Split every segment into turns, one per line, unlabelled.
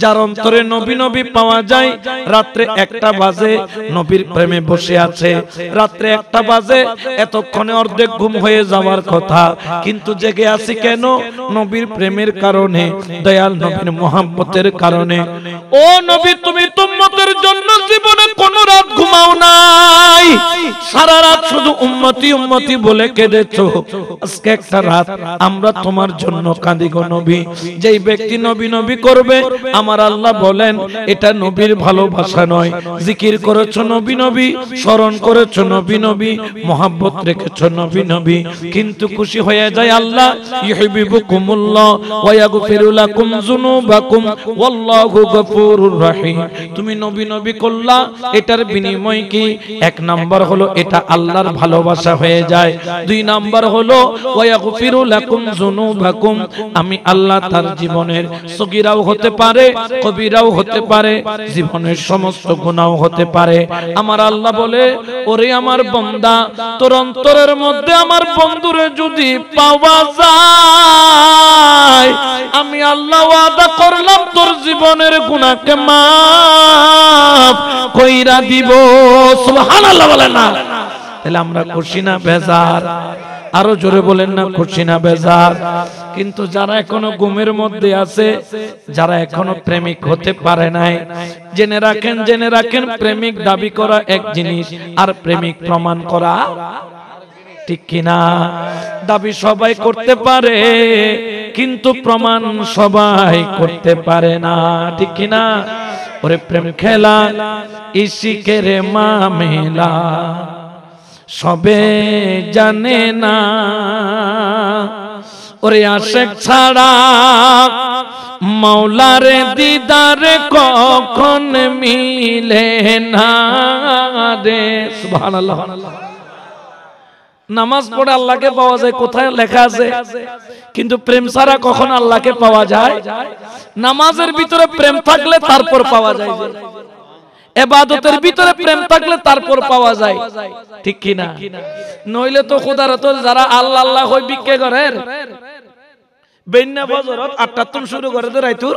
যার অন্তরে নবী নবী পাওয়া যায়, রাত্রে 1টা বাজে নবীর প্রেমে বসে আছে, রাত্রে 1টা বাজে, এতক্ষণে অর্ধেক ঘুম হয়ে যাওয়ার কথা, কিন্তু জেগে আছি কেন? নবীর প্রেমের কারণে, দয়াল নবীর মোহাব্বতের কারণে। ও নবী, তুমি উম্মতের জন্য জীবনে কোন রাত ঘুমাও নাই, সারা রাত শুধু উম্মতি উম্মতি বলে কেঁদেছো। আজকে একটা রাত আমরা তোমার জন্য কাঁদি গো নবী। যেই ব্যক্তি নবী নবী করবে, আমার আল্লাহ বলেন এটা নবীর ভালোবাসা নয়। জিকির করেছো নবী নবী, স্মরণ করেছো নবী নবী, মোহাব্বত রেখেছো নবী নবী, কিন্তু খুশি হয়ে যায় আল্লাহ। ইউহিব্বুকুমুল্লাহ ওয়া ইয়াগফিরু লাকুম যুনুবাকুম ওয়াল্লাহু গফুরুর রহিম। তুমি নবী নবী করলা, এটার বিনিময় কি? 1 নাম্বার হলো এটা আল্লাহর ভালোবাসা হয়ে যায়। 2 নাম্বার হলো ওয়া ইয়াগফিরু লাকুম যুনুবাকুম, আমি আল্লাহ তার জীবনের সগীরাও হতে পারে, কবিরাও হতে পারে, জীবনের সমস্ত গুনাহ হতে পারে। আমার আল্লাহ বলে, ওরে আমার বান্দা, তোর অন্তরের মধ্যে আমার বন্ধুরে যদি পাওয়া যায়, আমি আল্লাহ ওয়াদা করলাম তোর জীবনের গুনাহকে মাফ কইরা দিব। সুবহানাল্লাহ বলেন না? তাহলে আমরা খুশি না বেজার? আরো জোরে বলেন না, খুশি না বেজার? কিন্তু যারা এখনো ঘুমের মধ্যে আছে, যারা এখনো প্রেমিক হতে পারে নাই, জেনে রাখেন, জেনে রাখেন, প্রেমিক দাবি করা এক জিনিস, আর প্রেমিক প্রমাণ করা, ঠিক কিনা? দাবি সবাই করতে পারে, কিন্তু প্রমাণ সবাই করতে পারে না, ঠিক কিনা? ওরে প্রেম খেলা ইশিকের মামেলা সবে জানে না, ওরে আশিক ছাড়া মাওলারে দিদারে কখন মিলে না রে। সুবহানাল্লাহ। নামাজ পড়ে আল্লাহকে পাওয়া যায়, কোথায় লেখা আছে? কিন্তু প্রেম ছাড়া কখন আল্লাহকে পাওয়া যায়? নামাজের ভিতরে প্রেম থাকলে তারপর পাওয়া যায়, ইবাদতের ভিতরে প্রেম থাকলে তারপর পাওয়া যায়, ঠিক কি না? নইলে তো খোদার তো যারা আল্লাহ আল্লাহ হই বিক্কে করে, বেন্না বজরত 8টা তুম শুরু করে দে রাইতুর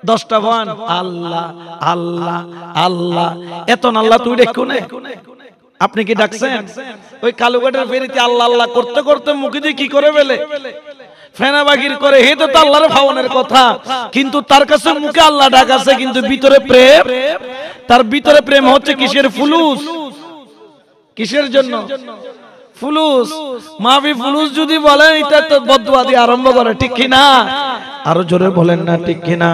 10টা বান আল্লাহ আল্লাহ আল্লাহ, এত আল্লাহ তুই দেখো না? আপনি কি ডাকছেন? ওই কালুঘাটের ফেরিতে আল্লাহ আল্লাহ করতে করতে মুখে দিয়ে কি করে ফেলে, ফেনা বাগির করে। হে তো আল্লাহর ভাবনের কথা, কিন্তু তার কাছে মুখে আল্লাহ ডাক আছে, কিন্তু ভিতরে প্রেম, তার ভিতরে প্রেম হচ্ছে কিসের? ফুলুস। কিসের জন্য? ফুলুস। মাফি ফুলুস যদি বলেন, এটা তো বদদুয়া দিয়ে আরম্ভ করে, ঠিক কি না? আরো জোরে বলেন না, ঠিক কি না?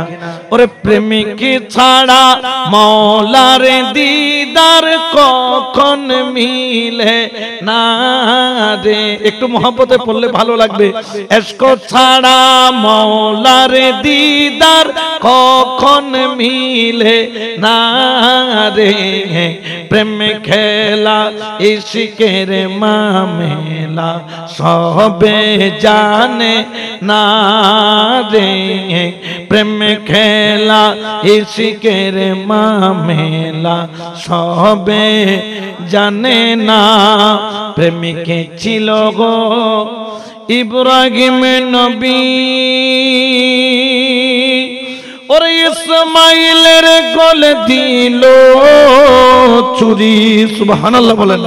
ওরে প্রেমিক ছাড়া মাওলারে দিদার কখন মিলে না রে। একটু মহব্বতে পড়লে ভালো লাগবে। এশক ছাড়া মাওলারে দিদার কখন মিলে না রে। প্রেম খেলা ইশকের মামেলা সবে জানে না রে। প্রেম খেলা ইশকের মামেলা সবে জানে না। প্রেমিকে ছিল গো ইব্রাহিম নবী, ওরে ইসমাইলের গলে দিল চুরি। সুবহানাল্লাহ বলেন।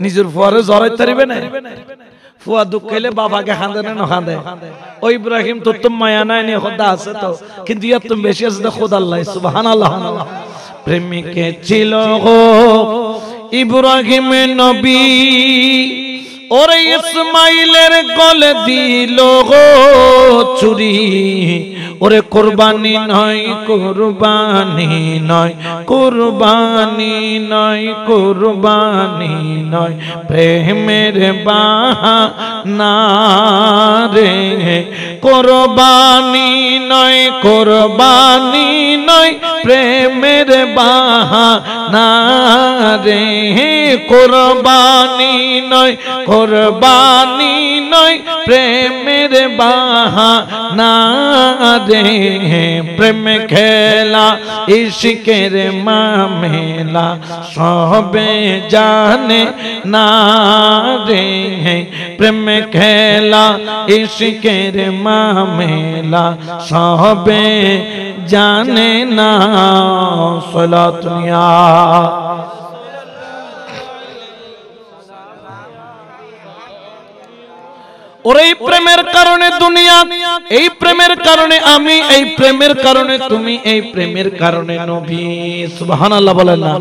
নিজের ফুয়ারে জড়াই তারিবে না? ফুয়া দুঃখ খেলে বাবাকে হাঁদে না হাঁদে। ও ইব্রাহিম তোর তো মায়া নাই নি, খোদা আছে তো, কিন্তু ইয়ার তো বেশি আছে খোদা আল্লাহ। সুবহানাল্লাহ। প্রেমিকে ছিল গো ইব্রাহিম নবী, ওরে ইসমাইলের গলে দিল গো চুরি। ওরে কুরবানি নয়, কুরবানি নয়, কুরবানি নয়, কুরবানি নয়, প্রেমের বাহানা রে। কুরবানি নয়, কুরবানি নয়, প্রেমের বাহানা রে। কুরবানি নয়, কুরবানি নয় প্রেমের বাহানা রে প্রেম খেলা ইশকের মামেলা সবে জানে না রে প্রেম খেলা ইশকের মামেলা সবে জানে না সালাতুনিয়া और এই প্রেমের কারণে দুনিয়া এই প্রেমের কারণে আমি এই প্রেমের কারণে তুমি এই প্রেমের কারণে নবী সুবহানাল্লাহ বলেন না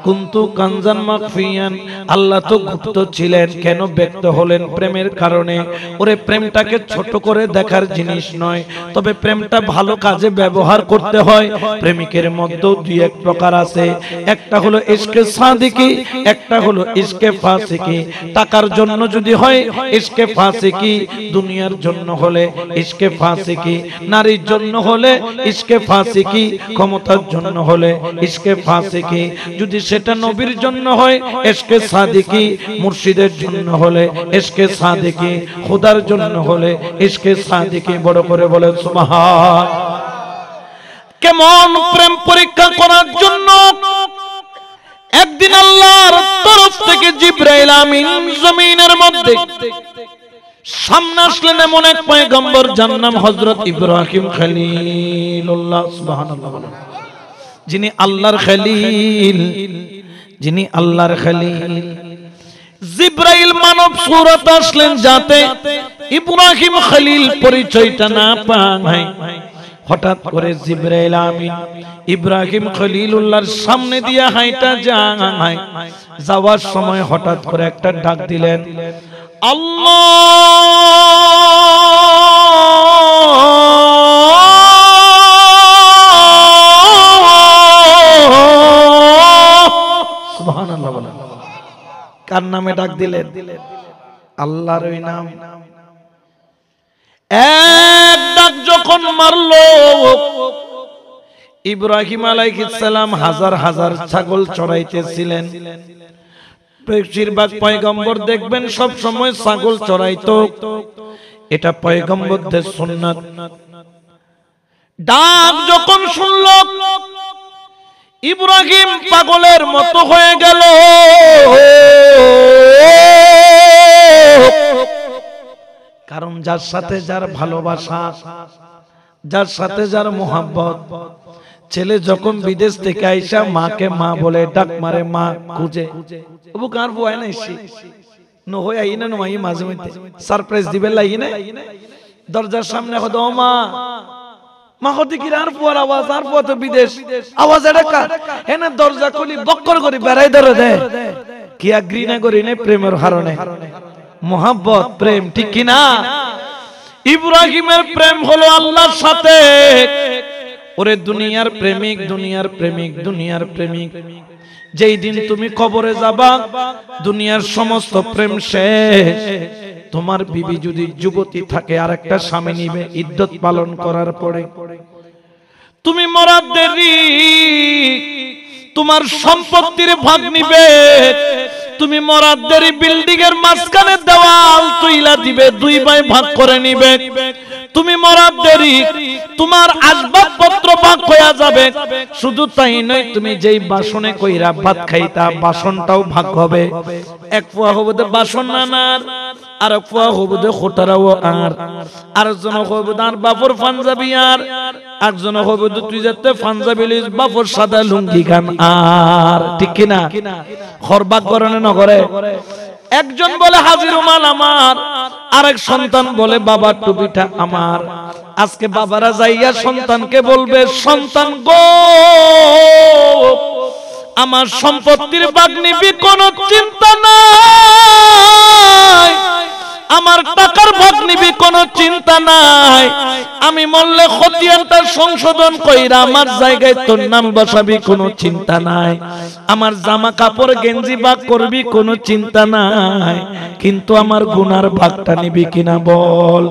কুনতু কানজান মাখফিয়ান আল্লাহ তো গুপ্ত ছিলেন কেন ব্যক্ত হলেন প্রেমের কারণে ওরে প্রেমটাকে ছোট করে দেখার জিনিস নয় তবে প্রেমটা ভালো কাজে ব্যবহার করতে হয় প্রেমিকের মধ্যেও দুই এক প্রকার আছে একটা হলো ইশকে সাদিকি একটা হলো ইশকে ফাসিকি টাকার জন্য যদি হয় ইশকে ফাসিকি দুনিয়ার জন্য হলে ইশকে ফাসিকি নারীর জন্য হলে ইশকে ফাসিকি ক্ষমতার জন্য হলে ইশকে ফাসিকি যদি সেটা নবীর জন্য হয় ইশকে সাদিকি মুর্শিদের জন্য হলে ইশকে সাদিকি খোদার জন্য হলে ইশকে সাদিকি বড় করে বলেন সুবহান কেমন প্রেম পরীক্ষা করার জন্য একদিন আল্লাহর তরফ থেকে জিবরাইল আমিন জমিনের মধ্যে সামনে আসলেন এমন এক পয়গম্বর যার নাম হযরত ইব্রাহিম খলিলুল্লাহ সুবহানাল্লাহ যিনি আল্লাহর খলিল যিনি আল্লাহর খলিল জিবরাইল মানব সুরত আসলেন যাতে ইব্রাহিম খলিল পরিচয়টা না পায় হঠাৎ করে জিবরাইল আমিন ইব্রাহিম খলিলুল্লাহর সামনে দিয়ে হাঁটা যায় যাওয়ার সময় হঠাৎ করে একটা ডাক দিলেন সুবহানাল্লাহ বলেন কার নামে ডাক দিলেন আল্লাহর ওই নাম এক ডাক যখন মারলো ইব্রাহিম আলাইহিস সালাম হাজার হাজার ছাগল চড়াইতেছিলেন বেশিরভাগ পয়গম্বর দেখবেন সব সময় ছাগল চড়াইতো এটা পয়গম্বরদের সুন্নাত ডাক যখন শুনল ইব্রাহিম পাগলের মতো হয়ে গেল কারণ যার সাথে যার ভালোবাসা যার সাথে যার মোহাব্বত ছেলে যখন বিদেশ থেকে আইসা মাকে মা বলে ডাক মারে মা খুঁজে ওবু কার বুয়াই না এসি নো হই আই না নো আই মাঝে মধ্যে সারপ্রাইজ দিবে লাগি না দরজার সামনে কত ও মা মা কতি কি আর পুয়ার আওয়াজ আর পুয়া তো বিদেশ আওয়াজ এটা কার হেনা দরজা খুলি বক্কর করে বেড়াই ধরে দে কি আগ্রিনা করি না প্রেমের কারণে মোহাব্বত প্রেম ঠিক কি না ইব্রাহিমের প্রেম হলো আল্লাহর সাথে ওরে দুনিয়ার প্রেমিক দুনিয়ার প্রেমিক দুনিয়ার প্রেমিক যেই দিন তুমি কবরে যাবা দুনিয়ার সমস্ত প্রেম শেষ তোমার বিবি যদি যুবতী থাকে আর একটা স্বামী নিবে ইদ্দত পালন করার পরে তুমি মরার দেরি তোমার সম্পত্তির ভাগ নিবে তুমি মরার দেরি বিল্ডিং এর মাঝখানে দেওয়াল তুইলা দিবে দুই ভাই ভাগ করে নিবে তুমি মরার দেরি তোমার আসবাবপত্র ভাগ হয়ে যাবে শুধু তাই নয় তুমি যেই বাসনে কইরা ভাত খাইতা বাসনটাও ভাগ হবে এক পোয়া হবে বাসন নানার আর এক পোয়া হবে খোটারাও আর একজন হবে আর বাপর পাঞ্জাবি আর একজন হবে তুই যাতে পাঞ্জাবি লিস বাপর সাদা লুঙ্গি গান আর ঠিক কিনা খরবাক করে না করে একজন বলে হাজির রুমাল আমার আরেক সন্তান বলে বাবার টুপিটা আমার আজকে বাবারা যাইয়া সন্তানকে বলবে সন্তান গো আমার সম্পত্তির ভাগ নিবি কোনো চিন্তা নাই আমার টাকার ভাগ নিবি কোনো চিন্তা নাই, আমি মরলে খতিয়ানটা সংশোধন কইরা আমার জায়গায় তোর নাম বসাবি কোনো চিন্তা নাই, আমার জামা কাপড় গেঞ্জি ভাগ করবি কোনো চিন্তা নাই, কিন্তু আমার গুনার ভাগটা নিবি কিনা বল।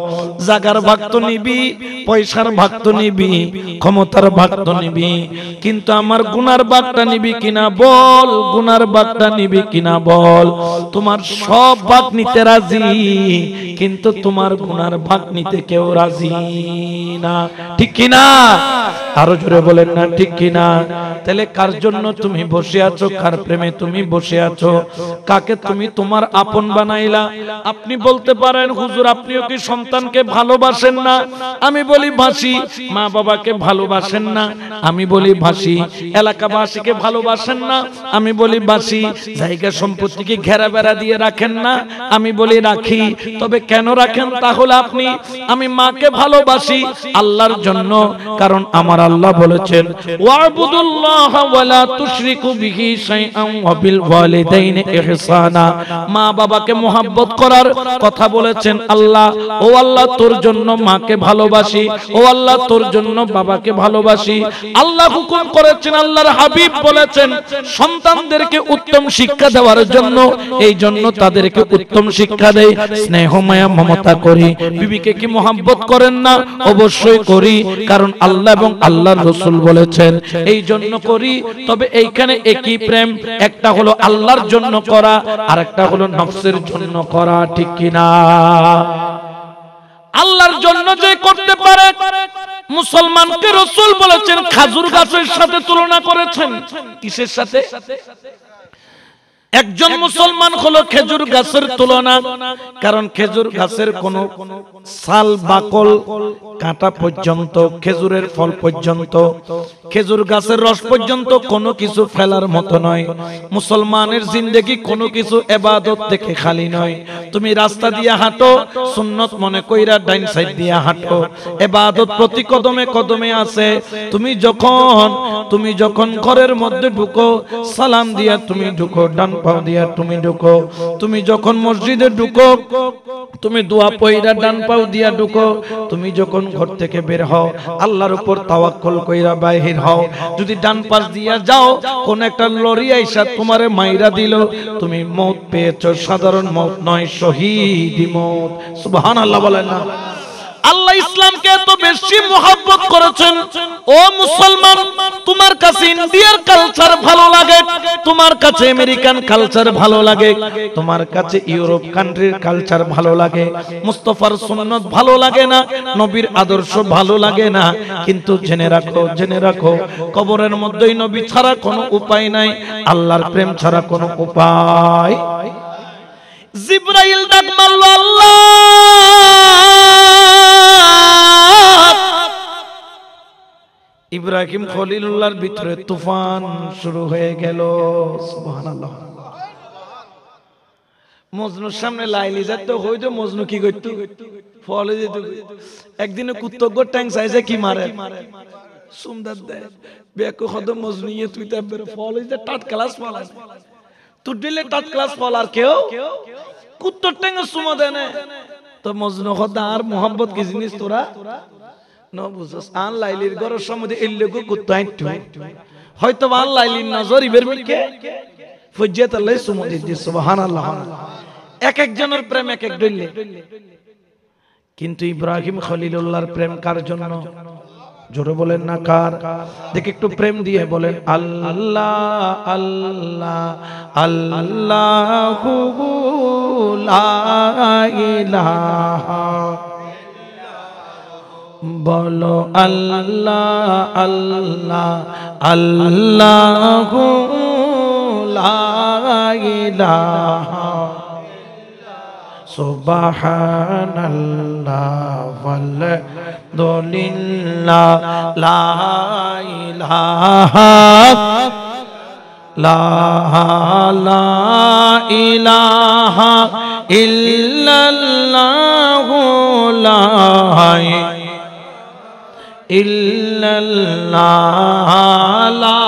জাগার ভাগ তো নিবি, পয়সার ভাগ তো নিবি, ক্ষমতার ভাগ তো নিবি, কিন্তু আমার গুনার ভাগটা নিবি কিনা বল, গুনার ভাগটা নিবি কিনা বল। তোমার সব ভাগ নিতে রাজি, কিন্তু তোমার গুনার ভাগ নিতে কেউ রাজি না, ঠিক কিনা? আরো জোরে বলেন না ঠিক কিনা? তাহলে কার জন্য তুমি বসে আছো, কার প্রেমে তুমি বসে আছো, কাকে তুমি তোমার আপন বানাইলা? আপনি বলতে পারেন হুজুর আপনিও কি সন্তানকে ভালোবাসেন না? আমি বলি ভাসি। মা বাবাকে ভালোবাসেন না? আমি বলি ভাসি। এলাকাবাসীকে ভালোবাসেন না? আমি বলি বাসি। জায়গা সম্পত্তিকে ঘেরা বেড়া দিয়ে রাখেন না? আমি বলি রাখি। তবে কেন রাখেন তাহলে আপনি? আমি মাকে ভালোবাসি আল্লাহর জন্য, কারণ আমার আল্লাহ বলেছেন ওয়াবুদুল্লাহ ওয়ালা তুশরিকু বিহি শাইআন ওয়া বিল ওয়ালিদাইনি ইহসানা। মা বাবাকে মোহাব্বত করার কথা বলেছেন আল্লাহ। ও আল্লাহ তোর জন্য মাকে ভালোবাসি, ও আল্লাহ তোর জন্য বাবাকে ভালোবাসি। আল্লাহ হুকুম করেছেন, আল্লাহর হাবিব বলেছেন সন্তানদেরকে উত্তম শিক্ষা দেওয়ার জন্য, এই জন্য তাদেরকে উত্তম শিক্ষা দেই, স্নেহ মায়া মমতা করি। বিবিকে কি মোহাব্বত করেন না? অবশ্যই করি, কারণ আল্লাহ এবং আল্লাহর রাসূল বলেছেন, এই জন্য করি। তবে এইখানে একই প্রেম, একটা হলো আল্লাহর জন্য করা, আর একটা হলো নফসের জন্য করা, ঠিক কিনা? আল্লাহর জন্য যে করতে পারে, মুসলমানকে রাসূল বলেছেন খেজুর গাছের সাথে তুলনা করেছেন। কিসের সাথে? একজন মুসলমান হলো খেজুর গাছের তুলনা, কারণ খেজুর গাছের কোন ছাল বাকল কাঁটা পর্যন্ত, খেজুরের ফল পর্যন্ত, খেজুর গাছের রস পর্যন্ত কোনো কিছু ফেলার মতো নয়। মুসলমানের জিন্দেগি কোনো কিছু ইবাদত থেকে খালি নয়। তুমি রাস্তা দিয়ে হাঁটো, সুন্নত মনে কইরা ডাইন সাইড দিয়ে হাঁটো, ইবাদত প্রতি কদমে কদমে আছে। তুমি যখন ঘরের মধ্যে ঢুকো, সালাম দিয়া তুমি ঢুকো, ডান পাও দিয়া তুমি ঢুকো। তুমি যখন মসজিদে ঢুকো, তুমি দোয়া পয়রা ডান পাও দিয়া ঢুকো। তুমি যখন ঘর থেকে বের হও, আল্লাহর উপর তাওয়াক্কুল কইরা বাহির হও। যদি ডান পাশ দিয়া যাও, কোন একটা লরি আইসা তোমারে মাইরা দিল, তুমি মওত পেয়েছো, সাধারণ মওত নয়, শহীদি মওত। সুবহানাল্লাহ বলেন না? আল্লাহ ইসলামকে এত বেশি মহব্বত করেছেন। ও মুসলমান, তোমার কাছে ইন্ডিয়ার কালচার ভালো লাগে, তোমার কাছে আমেরিকান কালচার ভালো লাগে, তোমার কাছে ইউরোপ কান্ট্রির কালচার ভালো লাগে, মুস্তাফার সুন্নাত ভালো লাগে না, নবীর আদর্শ ভালো লাগে না, কিন্তু জেনে রাখো কবরের মধ্যেই নবী ছাড়া কোনো উপায় নাই, আল্লাহর প্রেম ছাড়া কোনো উপায়। জিবরাইল ডাক মারলো, আল্লাহ ইব্রাহিম খলিলুল্লাহর ভিতরে তুফান শুরু হয়ে গেল। সুবহানাল্লাহ। মজনুর সামনে লাইলি যেত, হইতো মজনু কি করতো? ফলে যেত। একদিনে কুত্তগ ট্যাং চাইছে কি মারে, সুন্দর দেয় বেকো খদ মজনুয়ে তুই তাবের ফলে যে টাট ক্লাস ফল আছে, তুই দিলে টাট ক্লাস ফল, আর কেউ কুত্তর ট্যাং সুমা দেয় না। তো মজনু খদ আর মোহাম্মত কি জিনিস তোরা ন বুঝছস? আন লাইলির ঘরের সম্বন্ধে এল্লেগো কুত্তা আইটু, হয়তো আন লাইলির নজর ইবের মিকে ফজ্জাত আল্লাহ সুমা দিদি। সুবহানাল্লাহ। এক একজনের প্রেম এক এক দইলে, কিন্তু ইব্রাহিম খলিলুল্লাহর প্রেম কার জন্য? জোরে বলেন না কার? দেখে একটু প্রেম দিয়ে বলেন আল্লাহ আল্লাহ আল্লাহু লা ইলাহা, বলো আল্লাহ আল্লাহ আল্লাহু লা ইলাহা, সুবহানাল্লাহ ওয়ালহামদুলিল্লাহ লা ইলাহা লা ইলাহা ইল্লাল্লাহু লা ইল্লাল্লাহ লা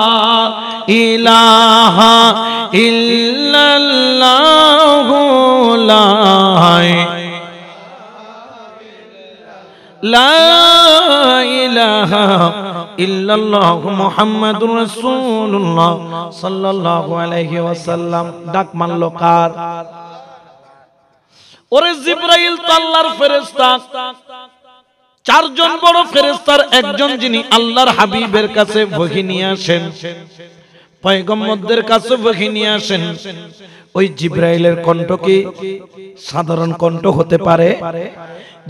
ইলাহা ইল্লাল্লাহু লা লা ইলাহা ইল্লাল্লাহ মুহাম্মাদুর রাসূলুল্লাহ সাল্লাল্লাহু আলাইহি ওয়াসাল্লাম। ডাক মানল কার? ওরে জিবরাইল তো আল্লাহর ফেরেশতা, চারজন বড় ফেরেশতার একজন, যিনি আল্লাহর হাবিবের কাছে ওহী নিয়ে আসেন, পয়গম্বরদের কাছে ওহী নিয়ে আসেন। ওই জিবরাইলের কণ্ঠ কি সাধারণ কণ্ঠ হতে পারে?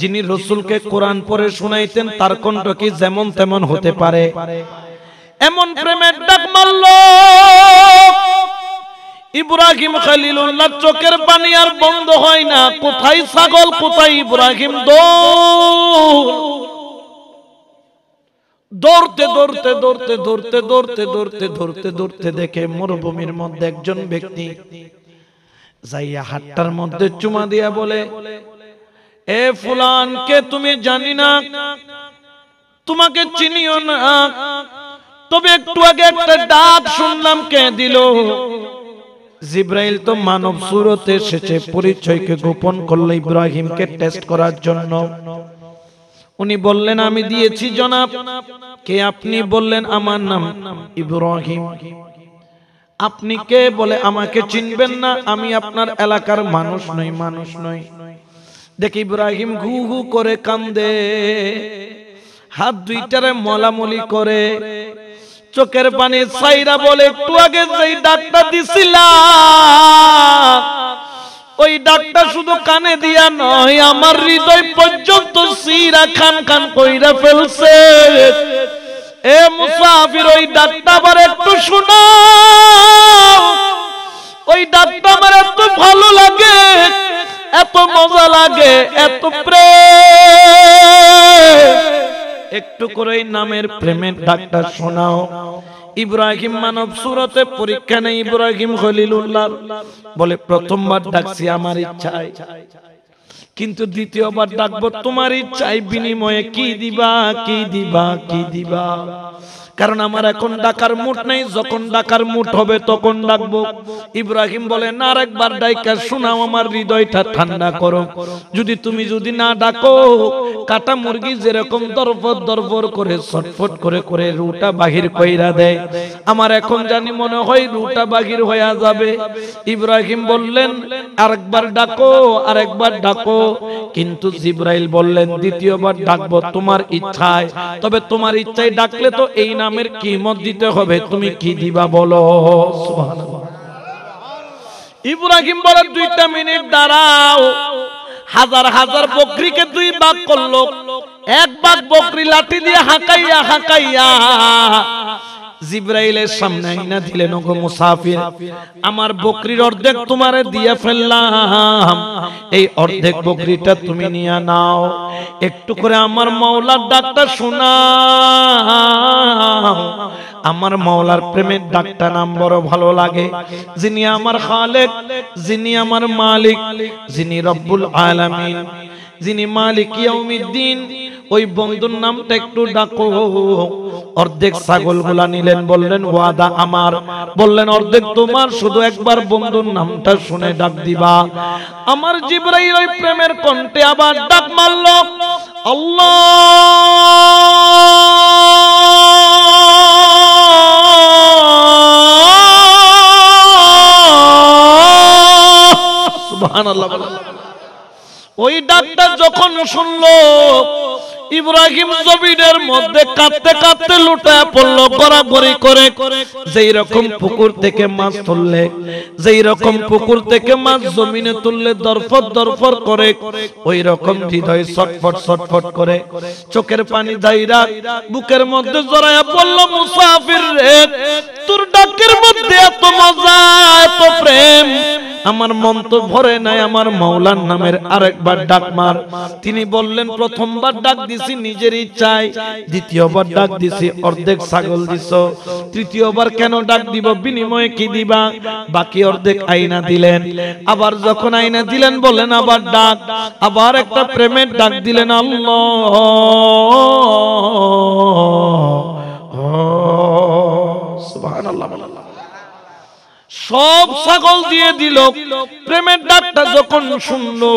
যিনি রাসূলকে কোরআন পড়ে শোনাইতেন তার কণ্ঠ কি যেমন তেমন হতে পারে? এমন প্রেমের ডাক মারল ইব্রাহিম খলিলুল্লাহ, চোখের পানি আর বন্ধ হয় না। কোথায় ছাগল, কোথায় ইব্রাহিম? দৌড়তে দৌড়তে দৌড়তে দৌড়তে দৌড়তে দৌড়তে দৌড়তে দৌড়তে দেখে মরুভূমির মধ্যে একজন ব্যক্তি যাইয়া হাতটার মধ্যে চুমা দিয়া বলে, এ ফুলান, কে তুমি? জানি না, তোমাকে চিনিও না, তবে একটু আগে একটা ডাক শুনলাম, কে দিল? জিবরাইল তো মানব সুরতে এসেছে, পরিচয়কে গোপন করলো ইব্রাহিমকে টেস্ট করার জন্য। উনি বললেন, আমি দিয়েছি জনাব। কে আপনি? বললেন, আমার নাম ইব্রাহিম। আপনি কে? বলে, আমাকে চিনবেন না, আমি আপনার এলাকার মানুষ নই, মানুষ নই। দেখি ইব্রাহিম ঘু ঘু করে কান্দে, হাত দুইটারে মলামলি করে, চোখের পানি ছাইরা বলে, একটু আগে যেই ডাকটা দিছিলাম, ওই ডাকটা শুধু কানে দিয়া নয়, আমার হৃদয় পর্যন্ত সিরা খান খান কইরা ফেলছে। এ মুসাফির, ওই ডাকটা আবার একটু শোনাও। ওই ডাকটা আমার এত ভালো লাগে, এত মজা লাগে, এত প্রেম, একটু করে নামের প্রেমের ডাকটা শোনাও। ইব্রাহিম মানব সুরতে পরীক্ষা নেই, ইব্রাহিম খলিলুল্লাহ বলে, প্রথমবার ডাকছি আমার ইচ্ছায়, কিন্তু দ্বিতীয়বার ডাকবো তোমার ইচ্ছায়, বিনিময়ে কি দিবা, কি দিবা, কি দিবা? কারণ আমার এখন ডাকার মুড নেই, যখন ডাকার মুড হবে তখন ডাকবো। ইব্রাহিম বলে, না, আরেকবার ডাইকা শোনাও, আমার হৃদয়টা ঠান্ডা করো। যদি না ডাকো, কাটা মুরগি যেরকম দরফর দরফর করে ছটফট করে করে রুটা বাহির কইরা দেয়, আমার এখন জানি মনে হয় রুটা বাহির হয়ে যাবে। ইব্রাহিম বললেন, আরেকবার ডাকো, আরেকবার ডাকো। কিন্তু জিবরাইল বললেন, দ্বিতীয়বার ডাকবো তোমার ইচ্ছায়, তবে তোমার ইচ্ছায় ডাকলে তো এই নামের কিমত দিতে হবে, তুমি কি দিবা বলো? সুবহানাল্লাহ। ইব্রাহিম বলে, 2টা মিনিট দাঁড়াও। হাজার হাজার বকরিকে 2 ভাগ করলো, এক ভাগ বকরি লাঠি দিয়ে হাঁকাইয়া হাঁকাইয়া জিবরাইলের সামনে আইনা দিলেন, ওগো মুসাফির, আমার বকরির অর্ধেক তোমারে দিয়া ফেললাম, এই অর্ধেক বকরিটা তুমি নিয়ে নাও। একটু করে আমার মাওলার ডাকটা শোনাও। আমার মাওলার প্রেমের ডাকটা নাম বড় ভালো লাগে, যিনি আমার খালেক, যিনি আমার মালিক, যিনি রব্বুল আলামিন, যিনি মালিক ইয়াউমিদ্দিন। ওই বন্ধুর নামটা একটু ডাকো। অর্ধেক ছাগলগুলা নিলেন, বললেন ওয়াদা আমার, বললেন অর্ধেক তোমার, শুধু একবার বন্ধুর নামটা শুনে ডাক দিবা। আমার জিবরাইল ওই প্রেমের কণ্ঠে আবার ডাক মারল, আল্লাহ। সুবহানাল্লাহ। ওই ডাকটা যখন শুনলো, ইব্রাহিম জমিনের মধ্যে কাঁদতে কাঁদতে লুটায় পড়লো, গড়াগড়ি করে। যেই রকম পুকুর থেকে মাছ তুললে, যেই রকম পুকুর থেকে মাছ জমিনে তুললে দরফর দরফর করে, ওই রকম হৃদয় ছটফট ছটফট করে, চোখের পানি দাইরা বুকের মধ্যে জড়ায়া পড়লো। মুসাফির রে, তোর ডাকের মধ্যে এত মজা, এত প্রেম, আমার মন তো ভরে নাই, আমার মাওলার নামের আরেকবার ডাক মার। তিনি বললেন, প্রথমবার ডাক দিছি নিজের ইচ্ছায়, দ্বিতীয়বার ডাক দিছি অর্ধেক ছাগল দিছো, তৃতীয়বার কেন ডাক দিব, বিনিময়ে কি দিবা? বাকি অর্ধেক আইনা দিলেন। আবার যখন আইনা দিলেন, বলেন আবার ডাক, আবার একটা প্রেমের ডাক দিলেন, আল্লাহ। সুবহানাল্লাহ। সব ছাগল দিয়ে দিল। প্রেমের ডাকটা যখন শুনলো,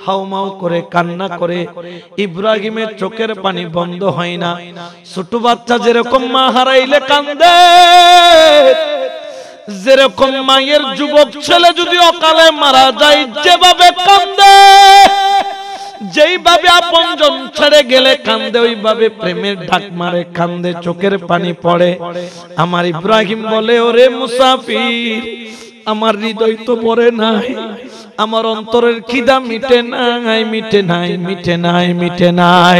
হাউমাউ করে কান্না করে, ইব্রাহিমের চোখের পানি বন্ধ হয় না। ছোট বাচ্চা যেরকম মা হারাইলে কান্দে, যেরকম মায়ের যুবক ছেলে যদি অকালে মারা যায় যেভাবে কান্দে, যেইভাবে আপনজন ছেড়ে গেলে কান্দে, ওইভাবে প্রেমের ডাক মারে কান্দে, চোখের পানি পড়ে। আমার ইব্রাহিম বলে, ওরে মুসাফির, আমার হৃদয় তো ভরে নাই, আমার অন্তরের খিদা মিটে নাই, মিটে নাই, মিটে নাই, মিটে নাই।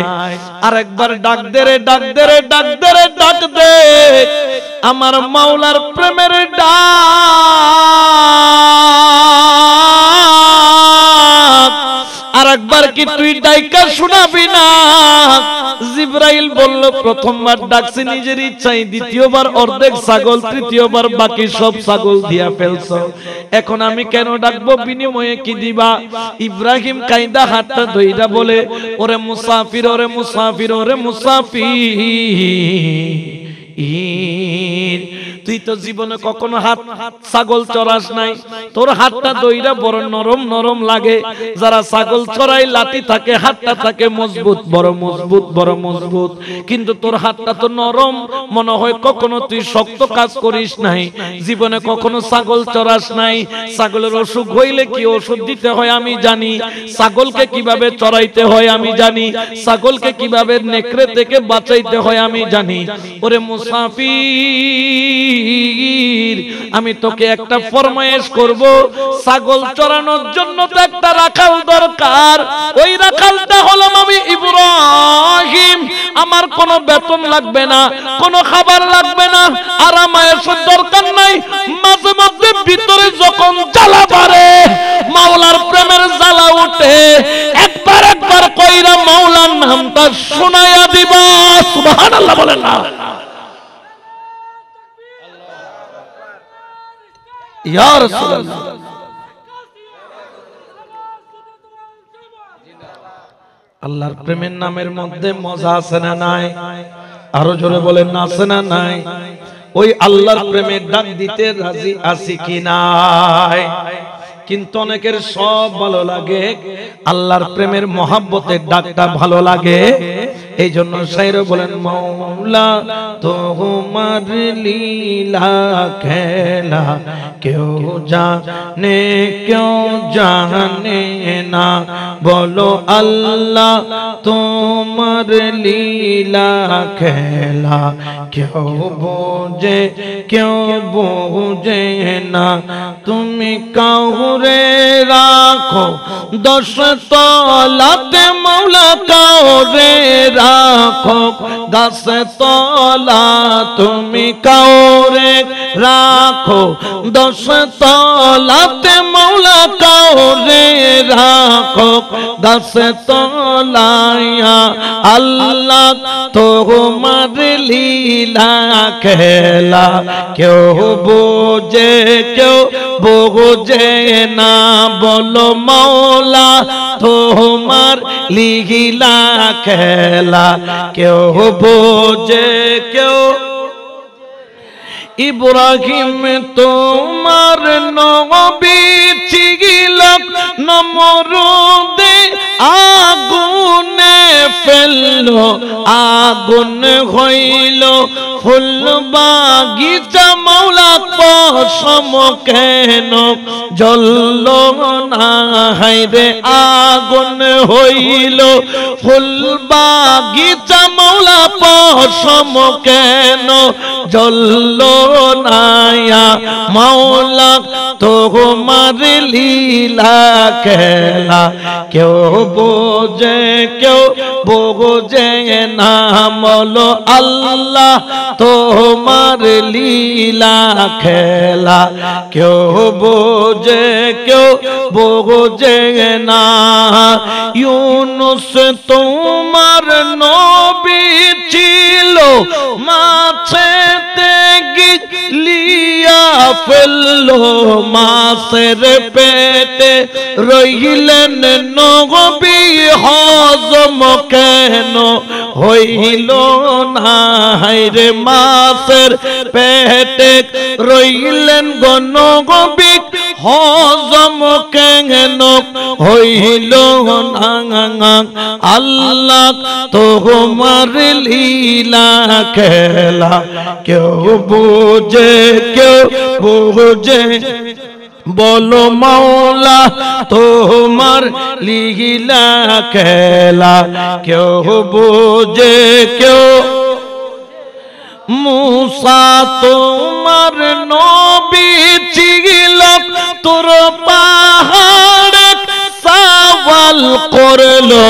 আরেকবার ডাক দে রে, ডাক দে রে, ডাক দে রে, ডাক দে, আমার মাওলার প্রেমের ডাক। আরেকবার কি তুই ডাইকা শোনাবি না? জিবরাইল বলল, প্রথমবার ডাকছি নিজের ইচ্ছায়, দ্বিতীয়বার অর্ধেক ছাগল, তৃতীয়বার বাকি সব ছাগল দিয়া ফেলছো, এখন আমি কেন ডাকবো? বিনিময়ে কি দিবা? ইব্রাহিম কাইদা হাতটা ধইরা বলে, ওরে মুসাফির, ওরে মুসাফির, ওরে মুসাফির, তুই তো জীবনে কখনো হাত ছাগল চড়াস নাই, তোর হাতটা দইরা বড় নরম নরম লাগে। যারা ছাগল চড়াই লাঠি থাকে, হাতটা থাকে মজবুত, বড় মজবুত, বড় মজবুত, কিন্তু তোর হাতটা তো নরম, মনে হয় কখনো তুই শক্ত কাজ করিস নাই, জীবনে কখনো ছাগল চড়াস নাই। ছাগলের অসুখ হইলে কি ওষুধ দিতে হয় আমি জানি, ছাগলকে কিভাবে চড়াইতে হয় আমি জানি, ছাগলকে কিভাবে নেকড়ে থেকে বাঁচাইতে হয় আমি জানি। ওরে মুসাফির, আমি তোকে একটা ফরমায়েশ করব, ছাগল চড়ানোর জন্য তো একটা রাখাল দরকার, ওই রাখালটা হলাম আমি ইব্রাহিম। আমার কোনো বেতন লাগবে না, কোনো খাবার লাগবে না, আরাম আয়েশের দরকার নাই। মাঝে মাঝে ভিতরে যখন জ্বালা বাড়ে, মাওলার প্রেমের জ্বালা উঠে, একবার একবার কইরা মাওলার নামটা শোনায়া দিবা। সুবহানাল্লাহ বলেন না? ইয়া রাসূলুল্লাহ, আল্লাহর প্রেমের নামের মধ্যে মজা আছে না নাই? আরো জোরে বলেন না, আছে না নাই? ওই আল্লাহর প্রেমের ডাক দিতে রাজি আছি কি নাই? কিন্তু অনেকের সব ভালো লাগে, আল্লাহর প্রেমের মহাব্বতের ডাকটা ভালো লাগে। এই জন্য শায়র বলেন, মৌলা তোমার লীলা খেলা কেউ জানে কেউ জানে না, বলো আল্লাহ তোমার লীলা খেলা কেউ বোঝে কেউ বোঝে না। তুমি কাউরে রাখো 10 তলাতে, মৌলা কাউরে রাখো 10 তলা, তুমি কাউরে রাখো 10 তলাতে, মৌলা কাউরে রাখো 10 তলায়া। আল্লাহ তোমার লীলা খেলা কেউ বোঝে কেউ বোঝে না, বলো মাওলা তোমার লীলা খেলা কেউ বোঝে কেউ। ইব্রাহিম তোমার নবী ছিল, নমরুদে আগুনে ফেললো, আগুন হইল ফুল বাগিচা, মাওলা কসম কেন জ্বলল না? হায়রে আগুন হইল ফুল বাগিচা, মাওলা কসম কেন জ্বলল না? মাওলা তোমার লীলা খেলা কেউ বোঝে কেউ বোঝে না, বলো আল্লাহ তোমার লীলা খেলা কেউ বোঝে কেউ বোঝে না। ইউনুস তোমার নবী ছিল, মাছেতে গিলিয়া ফেললো, মাছের পেটে রইলেন নবী, হজম কেন হইল না? হায়রে মাছের পেটে রইলেন গো নবী, হজম কেন হইল না আল্লাহ তোমার লীলা খেলা কেউ বুঝে বলো মাওলা তোমার লীলা খেলা কেউ বুঝে কেউ মুসা তোমার নবী ছিল তোর পাহাড় সওয়াল করলো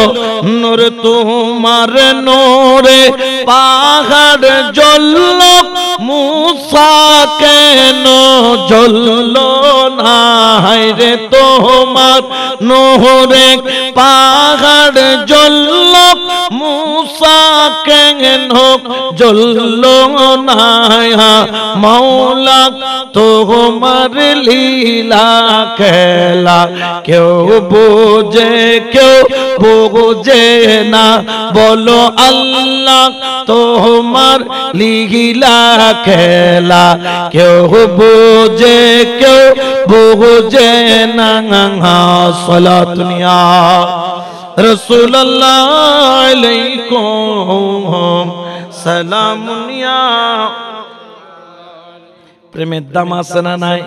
নূর তোমার নূরে পাহাড় জ্বলল মুসা কেন জ্বলল না রে তোমার নূরে পাহাড় জ্বলল মুসা কেন জ্বলল না মাওলা তোমার লীলা খেলা কেউ বুঝে না বলো আল্লাহ তোমার লীলা খেলা কেউ বুঝে না সালাতুনিয়া রাসূলুল্লাহ আলাইকুম সালামুনিয়া প্রেমের দাম আছে না নাই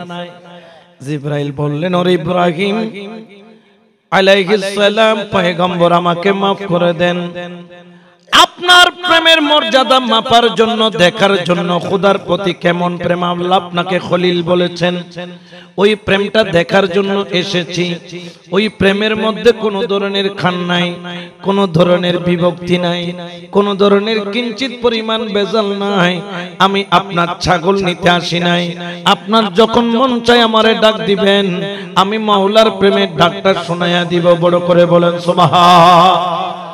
জিবরাইল বললেন ওরে ইব্রাহিম আলাইহিস সালাম পয়গম্বর আমাকে maaf করে দেন আপনার প্রেমের মর্যাদা মাপার জন্য দেখার জন্য খোদার প্রতি কেমন প্রেম আল্লাহ আপনাকে খলিল বলেছেন ওই প্রেমটা দেখার জন্য এসেছি ওই প্রেমের মধ্যে কোনো ধরনের খান নাই কোনো ধরনের বিভক্তি নাই কোনো ধরনের কিঞ্চিত পরিমাণ বেজাল নাই আমি আপনার ছাগল নিতে আসি নাই আপনার যখন মন চায় আমারে ডাক দিবেন আমি মাওলার প্রেমের ডাকটা শোনায়া দিব বড় করে বলেন সুবহান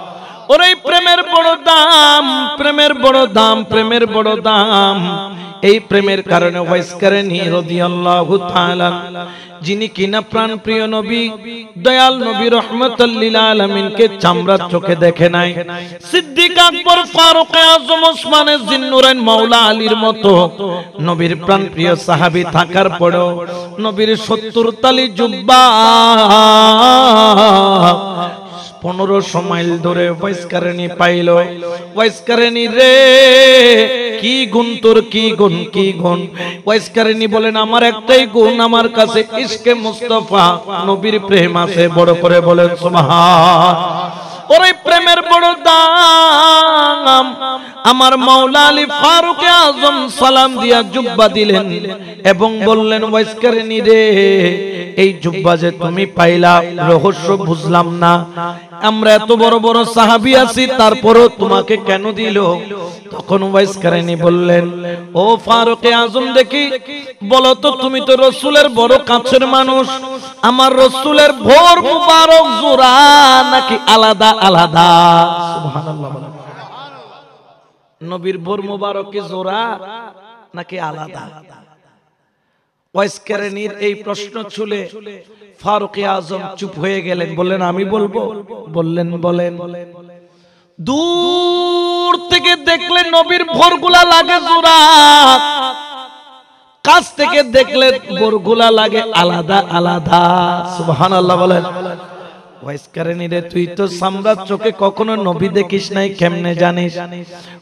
ওরে প্রেমের বড় দাম প্রেমের বড় দাম প্রেমের বড় দাম এই প্রেমের কারণে ওয়াইস কারণী রাদিয়াল্লাহু তাআলা যিনি কিনা প্রাণ প্রিয় নবী দয়াল নবী রহমাতুল লিল আলামিনকে চামড়ার চোখে দেখে নাই সিদ্দিক আকবর ফারুক আযম ওসমান জিন্নুরাইন মাওলা আলীর মতো নবীর প্রাণ প্রিয় সাহাবী থাকার পরেও নবীর 70 তালি জুব্বা 1500 মাইল ধরে ওয়াইসকারণী পাইল ওয়াইসকারণী রে কি গুণ তোর কি গুণ ওয়াইসকারণী বলেন আমার একটাই গুণ আমার কাছে ইশকে মুস্তাফা নবীর প্রেম আছে বড় করে বলেন সুবহান ওরে প্রেমের বড় দাম আমার মাওলা আলী ফারুক আযম সালাম দিয়া জুব্বা দিলেন এবং বললেন ওয়াইসকারণী রে এই জুব্বা যে তুমি পাইলা রহস্য বুঝলাম না আমরা এত বড় বড় সাহাবী আছি তারপরও তোমাকে কেন দিল তখন ওয়াইসকারণী বললেন ও ফারুক আযম দেখি বলো তো তুমি তো রাসূলের বড় কাছের মানুষ আমার রাসূলের ভোর মুবারক জোড়া নাকি আলাদা আলাদা সুবহানাল্লাহ নবীর ভোর মুবারক কি জোড়া নাকি আলাদা ওয়াইসকারণীর এই প্রশ্ন ছুলে ফারুক আযম চুপ হয়ে গেলেন বললেন আমি বলবো বলেন দূর থেকে দেখলে নবীর ভোরগুলা লাগে জোড়া কাছ থেকে দেখলে ভোরগুলা লাগে আলাদা আলাদা সুবহানাল্লাহ বলেন ওয়াইসকারণী রে তুই তো সামরাত চোখে কখনো নবী দেখিস নাই কেমনে জানিস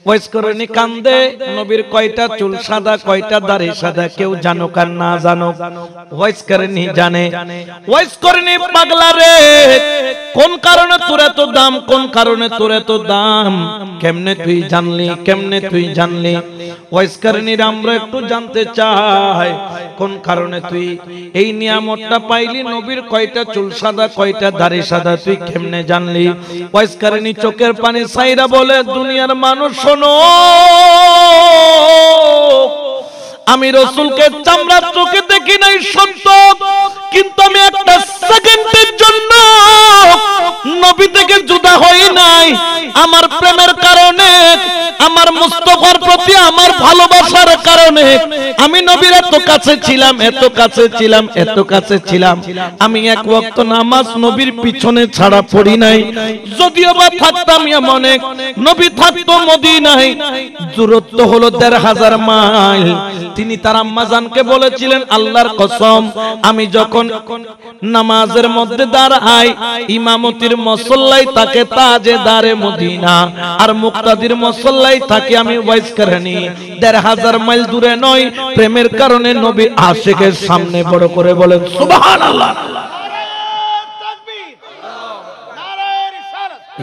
ওয়াইসকারণী কান্দে নবীর কয়টা চুল সাদা কয়টা দাড়ি সাদা কেউ জানো কার না জানো ওয়াইসকারণী জানে ওয়াইসকারণী পাগলা রে কোন কারণে তোর এত দাম কোন কারণে তোর এত দাম কেমনে তুই জানলি ওয়াইসকারণী আমরা একটু জানতে চাই কোন কারণে তুই এই নিয়ামতটা পাইলি নবীর কয়টা চুল সাদা কয়টা দাড়ি সাদা তুই কেমনে জানলি ওয়াইসকারণী চোখের পানি ছাইরা বলে দুনিয়ার মানুষ শোনো আমি রাসূলকে চামড়ার চোখে দেখি নাই সত্য কিন্তু আমি একটা সেকেন্ডের জন্য নবী থেকে জুদা হই নাই আমার প্রেমের কারণে আমার মুস্তাফার প্রতি আমার ভালোবাসার কারণে আমি নবীর এত কাছে ছিলাম, এত কাছে ছিলাম, এত কাছে ছিলাম, আমি এক ওয়াক্ত নামাজ নবীর পিছনে ছাড়া পড়ি নাই। যদিও বা থাকতাম এমন এক, নবী থাকতো মদিনায়, দূরত্ব হলো ১৫০০ মাইল। তিনি তার আম্মা জানকে বলেছিলেন, আল্লাহর কসম, আমি যখন নামাজের মধ্যে দাঁড়াই, ইমামতির মুসল্লাই তাকে তাজেদারে মদিনা, আর মুক্তাদির মুসল্লাই তাকে আমি ওয়াইজ করনি। ১৫০০ মাইল দূরে নয়, প্রেমের কারণে নবী আশিকের সামনে বড় করে বলেন সুবহানাল্লাহ।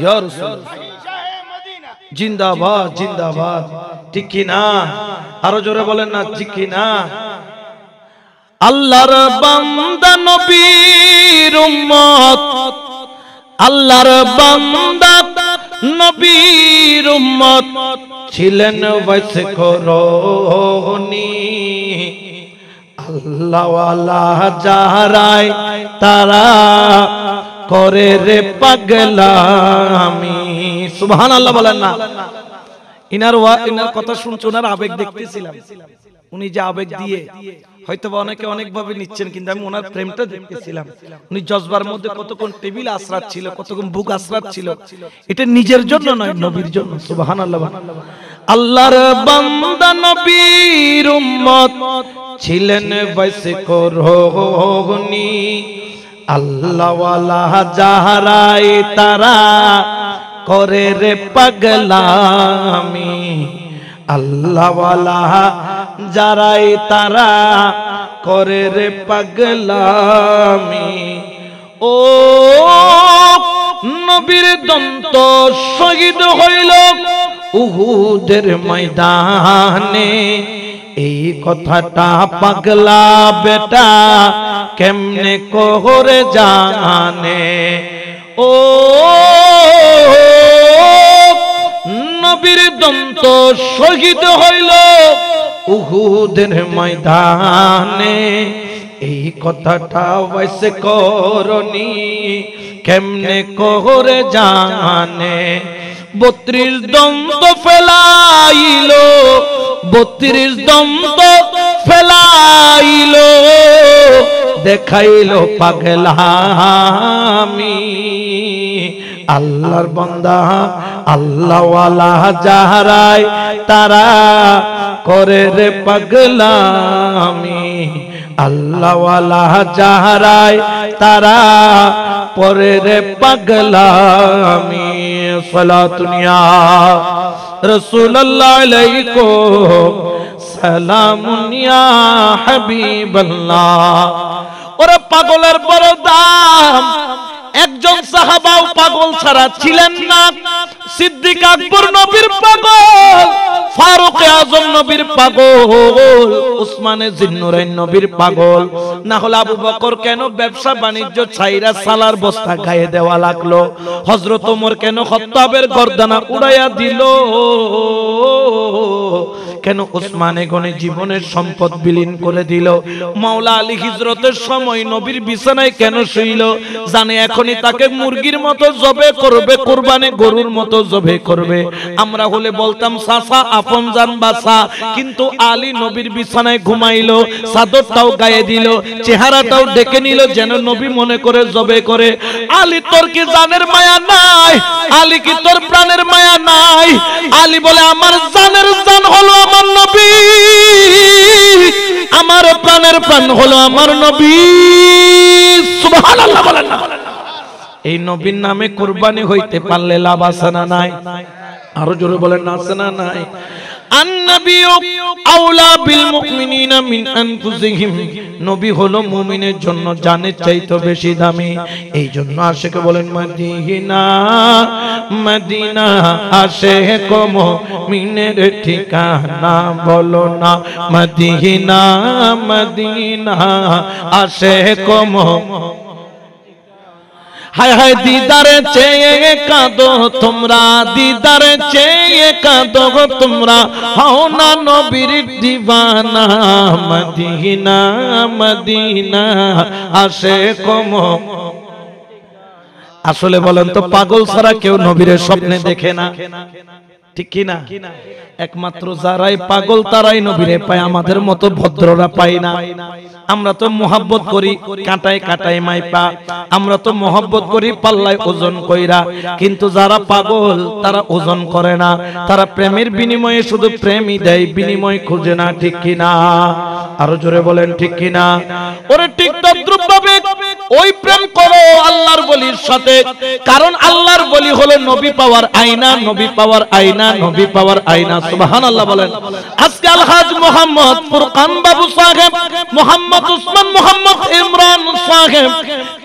ইয়া রাসূলুল্লাহ জিন্দাবাদ, জিন্দাবাদ, ঠিক কি না? আরো জোরে বলেন না, ঠিক কি না? আল্লাহর বান্দা নবীর উম্মত, আল্লাহর বান্দা নবীর উম্মত ছিলেন ওয়াইসে করনি। আল্লাহ ওয়ালা যারাই তারা করে রে পাগলামি। সুবহানাল্লাহ বলেন না। ইনার কথা শুনছো, ওনার আবেগ দেখতেছিলাম। উনি যে আবেগ দিয়ে হয়তো অনেকে অনেক ভাবে নিচ্ছেন, কিন্তু আমি ওনার প্রেমটা দেখতেছিলাম। উনি জজবার মধ্যে কতক্ষণ টেবিল আশ্রাত ছিল, কতক্ষণ বুক আশ্রাত ছিল। এটা নিজের জন্য নয়, নবীর জন্য। সুবহানাল্লাহ। আল্লাহর বান্দা নবীর উম্মত ছিলেন ওয়াইসে করনি। আল্লাহ ওয়ালা যারাই তারা করে রে পাগলামি। আল্লাহ ওয়ালা যারাই তারা করে রে পাগলামি। ও নবীর দন্ত শহীদ হইল উহুদের ময়দানে। এই কথাটা পাগলা বেটা কেমনে করে জানে। ও নবীর দন্ত শহীদ হইল উহুদের ময়দানে। এই কথাটা ওয়াইসে করনি কেমনে করে জানে। ৩২ দন্ত ফেলাইল, ৩২ দন্ত ফেলাইল, দেখাইল পাগলামি। আল্লাহর বান্দা আল্লাহ ওয়ালা যারাই তারা করে রে পাগলামি। আল্লাহ ওয়ালা যারাই তারা করে রে পাগলামি। সালাতুন ইয়া রাসূলুল্লাহ আলাইকুম সালামুন ইয়া হাবিবাল্লাহ। ওরে পাগলের বড় দাম। একজন সাহাবাও পাগল ছাড়া ছিলেন না। সিদ্দিক আকবর নবীর পাগল, ফারুক আজম নবীর পাগল, উসমানে জিন্নুরাইন নবীর পাগল। না হলে আবু বকর কেন ব্যবসা বাণিজ্য ছাইরা সালার বস্তা গায়ে দেওয়া লাগলো? হযরত ওমর কেন খাত্তাবের গর্দানা উড়াইয়া দিল? কেন উসমানে গনে জীবনের সম্পদ বিলীন করে দিল? মাওলা আলী হিজরতের সময় নবীর বিছানায় কেন শুইল? জানে এখনই তাকে মুরগির মতো জবে করবে, কুরবানি গরুর মতো জবে করবে। আমরা হলে বলতাম চাচা আপন জান বাসা, কিন্তু আলী নবীর বিছানায় ঘুমাইলো, চাদরটাও গায়ে দিল, চেহারাটাও ডেকে নিল যেন নবী মনে করে জবে করে। আলী তোর কি জানের মায়া নাই? আলী কি তোর প্রাণের মায়া নাই? আলী বলে আমার জানের জান হলো আমার নবী, আমার প্রাণের প্রাণ হলো আমার নবী। সুবহানাল্লাহ বলেন না। এই নবীর নামে কুরবানি হইতে পারলে লাভ আছে না নাই? আরো জোরে বলেন না, আছে না নাই? আন-নাবিয়্যু আওলা বিল মুমিনিনা মিন আনফুসিহিম। নবী হলো মুমিনের জন্য জানের চাইতে বেশি দামি। এই জন্য আশিকে বলেন মদিনা মদিনা আশিক মুমিনের ঠিকানা বলো না মদিনা মদিনা আশিক মুমিন। হায় হায় দিদারে চেয়ে কাঁদো তোমরা, দিদারে চেয়ে কাঁদো তোমরা, হও না নবীর দিওয়ানা। মদিনা মদিনা আশিক মুমিন। আসলে বলেন তো পাগল ছাড়া কেউ নবীর স্বপ্নে দেখে না, ঠিক কি না? একমাত্র যারাই পাগল তারাই নবীরে পায়, আমাদের মতো ভদ্ররা পাই না। আমরা তো মোহাব্বত করি কাঁটায় কাঁটায় মাইপা, আমরা তো মোহাব্বত করি পাল্লায় ওজন কইরা, কিন্তু যারা পাগল তারা ওজন করে না, তারা প্রেমের বিনিময়ে শুধু প্রেমই দেয়, বিনিময় খুঁজে না। ঠিক কি না? আরো জোরে বলেন ঠিক কি না? ওরে ঠিক তদ্রুপ ভাবে ওই প্রেম করো আল্লাহর ওলির সাথে, কারণ আল্লাহর ওলি হলো নবী পাওয়ার আয়না, নবী পাওয়ার আয়না, নবী পাওয়ার আয়না। সুবহানাল্লাহ বলেন। আজকে আলহাজ মোহাম্মদ ফুরকান বাবু সাহেব, মোহাম্মদ উসমান, মোহাম্মদ ইমরান সাহেব,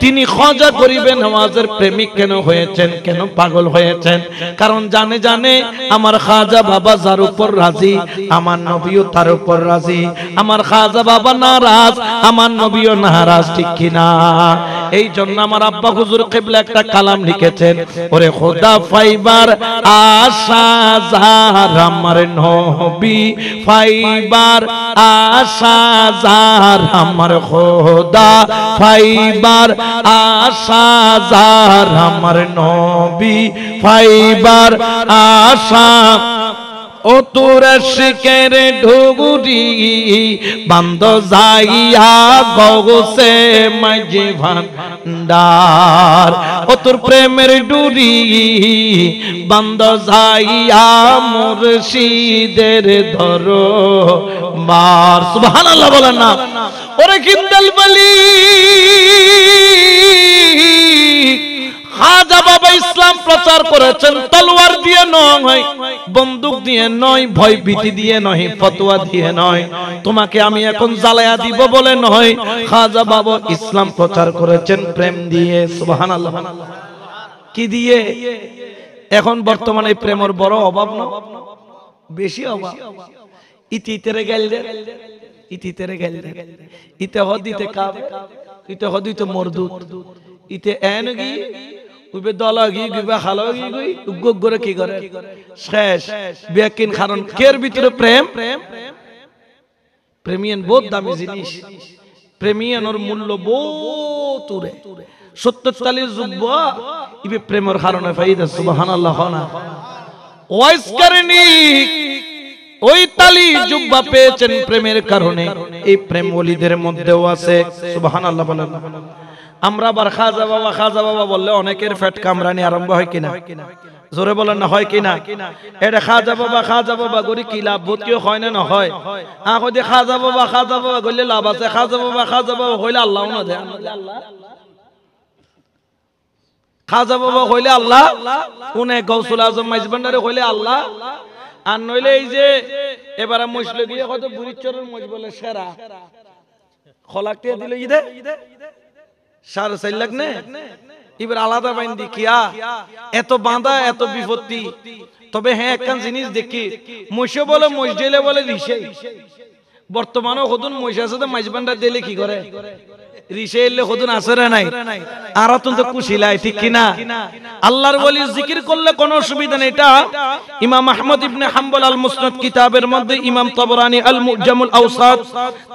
তিনি খাজা গরিবে নওয়াজের প্রেমিক কেন হয়েছেন, কেন পাগল হয়েছেন? কারণ জানে জানে আমার খাজা বাবা যার উপর রাজি, আমার নবীও তার উপর রাজি। আমার খাজা বাবা নারাজ, আমার নবীও নারাজ। ঠিক কি না? এই জন্য আমার আব্বা হুজুর কিবলা একটা কালাম লিখেছেন, ওরে খোদা ফাইবার আশা যার আমার নবী, ফাইবার আশা যার আমার খোদা, ফাইবার আশা যার আমার নবী, ফাইবার আশা ও তোর শিকের ঢুগুরি বান্দ যাইয়া গগসে মাঝে ভান্ডার, ও তোর প্রেমের ডুরি বান্দ যাইয়া মুর্শিদের ধরো মার। সুবহানাল্লাহ বলেন না? ওরে কিন্দাল বলি খাজা বাবা ইসলাম প্রচার করেছেন তলোয়ার দিয়ে নয়, বন্দুক দিয়ে নয়, ভয় ভীতি দিয়ে নয়, ফতোয়া দিয়ে নয়, তোমাকে আমি এখন জ্বালায়া দিব বলে নয়। খাজা বাবা ইসলাম প্রচার করেছেন প্রেম দিয়ে। সুবহানাল্লাহ। কি দিয়ে? এখন বর্তমানে প্রেমের বড় অভাব না, বেশি অভাব। ইতিতেরে গেল রে, ইতিতেরে গেল রে, ইতে হদিতে কাব, ইতে হদিতে মরদুত, ইতে এন গি উবে দলাগি গিবা খালাগি গই উগ্গ করে কি করে শেষ বেকিন। কারণ কের ভিতরে প্রেম, প্রেমিয়ান বহুত দামি জিনিস, প্রেমিয়ানোর মূল্য বহুত উরে। 70-40 যুব্বা ইবে প্রেমের কারণে ফায়দা। সুবহানাল্লাহ। না ওয়াইস করেনি ওই তালি জুব্বা পেয়েছেন প্রেমের কারণে। এই প্রেম ওলিদের মধ্যেও আছে। সুবহানাল্লাহ বলেন। আমরা আবার খাজা বাবা খাজা বাবা বললে অনেকের পেট কামড়ানি আরম্ভ হয় কিনা? জোরে বলেন না হয় কিনা? এটা খাজা বাবা গরি কি লাভ ভূতিও হয় না? না হয়। আঁকো দিয়ে খাজা বাবা গলে লাভ আছে। খাজা বাবা হইলে আল্লাহ না দেয়। খাজা বাবা হইলে আল্লাহ, উনি গৌসুল আজম মাইজবান্ডারে হইলে আল্লাহ। আর নইলে এই যে এবারে মসলে গিয়ে কত বুড়িচরের মজ বলে সেরা খলাকটিয়া দিল ইদে 4.5 লাখ নে এবার আলাদা বাইন্দি কিয়া এত বাঁধা এত বিপত্তি। তবে হ্যাঁ একখান জিনিস দেখি, মহিষে বলে মসজিদে বলে রিসে। বর্তমানেও হদুন মহিষ আছে তো মাইজবান্ডার দিলে কি করে রিসে এলে হদুন আছে রে নাই আর অত্যন্ত কুশিলায়। ঠিক কিনা? আল্লাহর ওলি জিকির করলে কোনো অসুবিধা নেই। এটা ইমাম আহমদ ইবনে হাম্বল আল মুসনাদ কিতাবের মধ্যে, ইমাম তাবরানী আল মুজামুল আওসাত,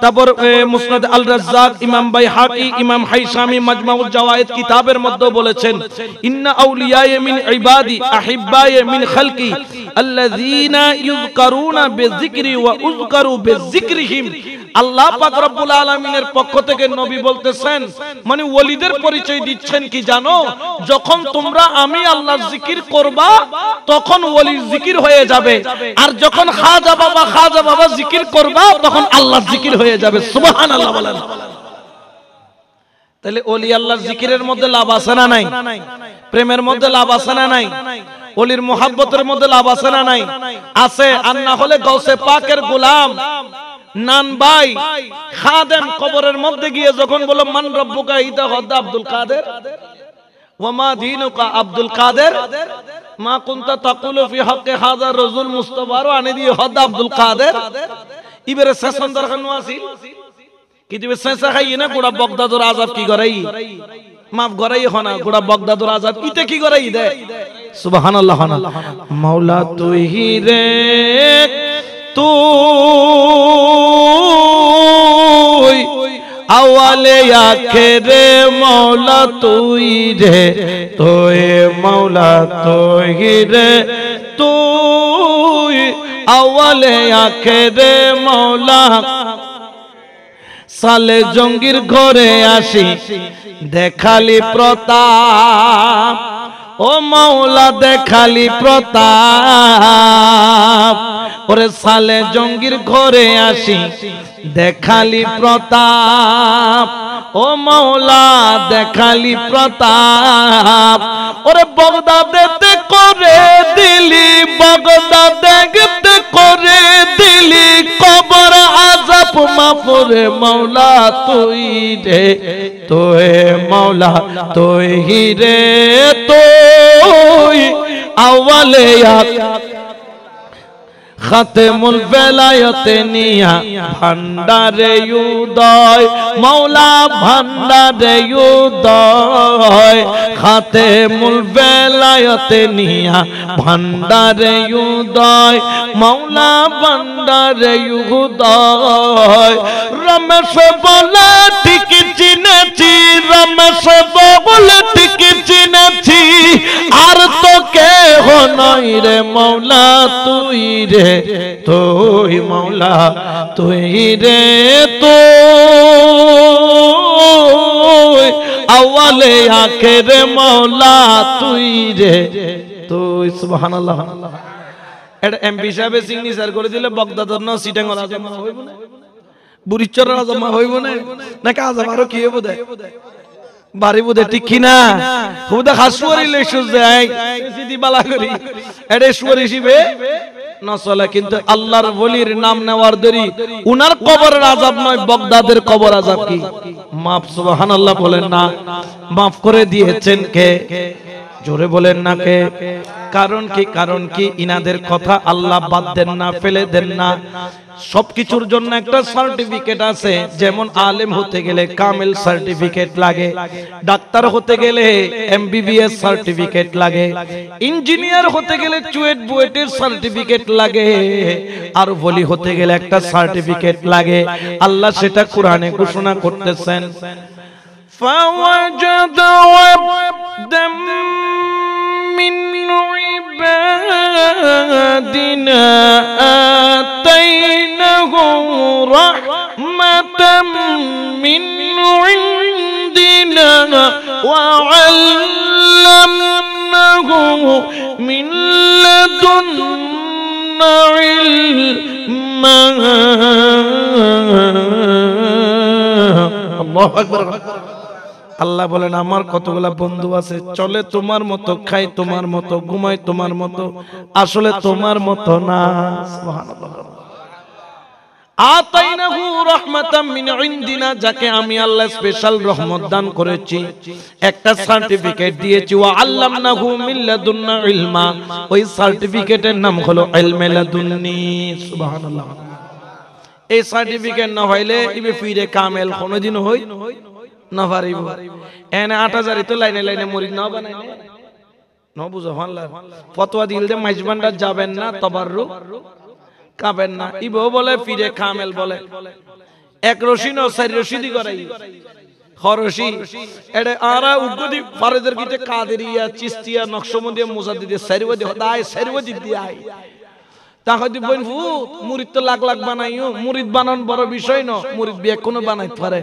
তারপর মুসনাদ আল রাজ্জাক, ইমাম বাইহাকি, ইমাম হাইসামি মাজমাউল জাওয়ায়েদ কিতাবের মধ্যে বলেছেন, ইন্না আউলিয়ায়ে মিন ইবাদি আহিব্বায়ে মিন খালকি আল্লাযীনা ইযকারুনা বিযিকরি ওয়া উযকারু বিযিকরিহিম। আল্লাহ পাক রব্বুল আলামিনের পক্ষ থেকে নবী বলতেছেন, মানে ওলিদের পরিচয় দিচ্ছেন কি জানো? যখন তোমরা আমি আল্লাহর জিকির করবা তখন ওলির জিকির হয়ে যাবে, আর যখন খাজা বাবা জিকির করবা তখন আল্লাহর জিকির হয়ে যাবে। সুবহানাল্লাহ বলেন। তাহলে ওলি আল্লাহর জিকিরের মধ্যে লাভ আছে না নাই? প্রেমের মধ্যে লাভ আছে না নাই? ওলির মুহাব্বতের মধ্যে লাভ আছে না নাই? আছে। আর না হলে গৌসে পাকের গোলাম নান ভাই খাদেম কবরের মধ্যে গিয়ে যখন বলল মান রব্বুকা, ইতা হদ্দা আব্দুল কাদের, ওয়া মা দীনুকা আব্দুল কাদের, মা কুনতা তাকুলু ফি হক্কি হাযা রাজুল মুস্তাফার আনি দি হদ্দা আব্দুল কাদের। ইবারে সেশন দরখান ওয়াসিল কি দিবে সেসা খাই না গোড়া বগদাদুর আযাব কি করাই মাফ করাই হনা গোড়া বগদাদুর আযাব ইতে কি করাই দে। সুবহানাল্লাহ। মাওলা তুই রে তুই আওয়ালে আখেরে মৌলা তুই রে তুই, মৌলা তুই রে তুই আওয়ালে আখেরে মৌলা সালে জঙ্গির ঘরে আসি দেখালি প্রতাপ ও মাওলা দেখালি প্রতাপ ওরে সালে জঙ্গির ঘরে আসি দেখালি প্রতাপ ও মাওলা দেখালি প্রতাপ ওরে বগদাদেতে করে দিলি বগদাদেতে করে দিলি কবর আযাব মাফরে মাওলা তুই রে তোয়ে মাওলা তুই রে তুই আওয়ালে খাতেমুল বেলায়েতে নিয়া ভান্ডারে উদয় মাওলা ভান্ডারে উদয় খাতেমুল বেলায়েতে নিয়া ভান্ডারে উদয় মাওলা ভান্ডারে উদয় রমেশ বলে ঠিক চিনেছি রমেশ বলে ঠিক চিনেছি আর তো কেহ নাই রে মাওলা তুই রে তুই মাওলা তুই রে তুই আওয়ালে আখেরে মাওলা তুই রে তুই সুবহানাল্লাহ এটা এমপি সাহেব সিগনেচার করে দিলে বগদাদর না সিটাঙ্গর আজমা হইব না বুড়িচর আজমা হইব না নাকি আজম আরো কি হইব দে বাড়ি বুদে ঠিক কিনা হুদা খাসুয়ারি লেসুস যায় সিদি বালা করি এডে সুয়ারি শিবে না চলে কিন্তু আল্লাহর ওলির নাম নেওয়ার দেরি উনার কবরের আযাব নয় বগদাদের কবর আযাব কি মাফ সুবহানাল্লাহ বলেন না মাফ করে দিয়েছেন কে জোরে বলেন না কে কারণ কি ইনাদের কথা আল্লাহ বাদ দেন না ফেলে দেন না সবকিছুর জন্য একটা সার্টিফিকেট আছে যেমন আলেম হতে গেলে কামেল সার্টিফিকেট লাগে ডাক্তার হতে গেলে এমবিবিএস সার্টিফিকেট লাগে ইঞ্জিনিয়ার হতে গেলে চুয়েট বুয়েটের সার্টিফিকেট লাগে আর ওলি হতে গেলে একটা সার্টিফিকেট লাগে আল্লাহ সেটা কোরআনে ঘোষণা করতেছেন فوجد عبدا من عبادنا آتيناه رحمة من عندنا وعلمناه من لدنا علما الله أكبر আল্লাহ বলেন আমার কতগুলা বন্ধু আছে চলে তোমার মতো খায় তোমার মতো ঘুমায় তোমার মতো আসলে তোমার মতো না সুবহানাল্লাহ আতাইনাহু রাহমাতাম মিন ইনদিনা যাকে আমি আল্লাহ স্পেশাল রহমত দান করেছি একটা সার্টিফিকেট দিয়েছি ওয়া আল্লামনাহু মিন লাদুন্না ইলমা ওই সার্টিফিকেটের নাম হলো ইলমে লাদুন্নি সুবহানাল্লাহ এই সার্টিফিকেট না হইলে ইবে ফিরে কামেল কোনদিন হই না পারিব এনে 8000 তো লাইনে লাইনে মুরিদ না বানাইলে ন বুঝো আল্লাহ ফতোয়া দিল যে মাইজবান্ডার যাবেন না তাবাররুক কাবেন না ইবো বলে ফিরে কামেল বলে এক রশি ন চার রশি দি করাই খরশি এডে আরা উগদি ফারেদের কিতে কাদেরিয়া চিশতিয়া নকশবন্দিয়া মুজাদ্দিদ সারওয়াদি হদায় সারওয়াদি দিয়াই তাহদি বইন ভূত মুরিদ তো লাখ লাখ বানাইও মুরিদ বানান বড় বিষয় না মুরিদ বিয়ে কোনো বানাইতে পারে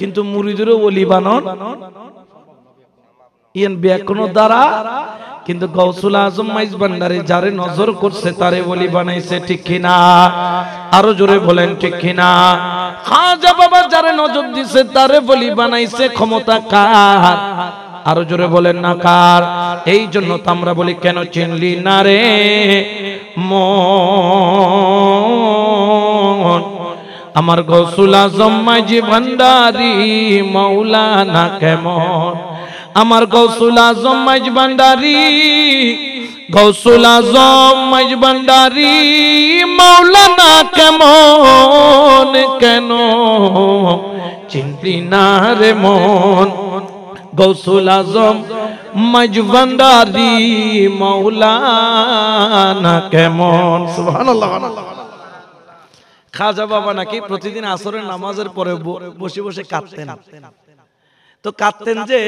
কিন্তু মুরিদেরও ওলি বানান ইয়ান বিয়ে কোনো দ্বারা কিন্তু গাউসুল আজম মাইজ ভান্ডারী যারে নজর করছে তারে ওলি বানাইছে ঠিক কিনা আরো জোরে বলেন ঠিক কিনা খাজা বাবা যারে নজর দিছে তারে ওলি বানাইছে ক্ষমতা কার আরো জোরে বলেন না কার এই জন্য তো আমরা বলি কেন চিনলি না রে মন আমার গাউসুল আজম মাইজ ভান্ডারী মাওলানা কেমন আমার গাউসুল আজম মাইজ ভান্ডারী গাউসুল আজম মাইজ ভান্ডারী মাওলানা কেমন কেন চিনলি না রে মন গাউসুল আজম মাইজ ভান্ডারী মাওলানা কেমন সুবহানাল্লাহ খাজা বাবা নাকি প্রতিদিন আসরের নামাজের পরে বসে বসে কাঁদতেন তো কাঁদতেন যে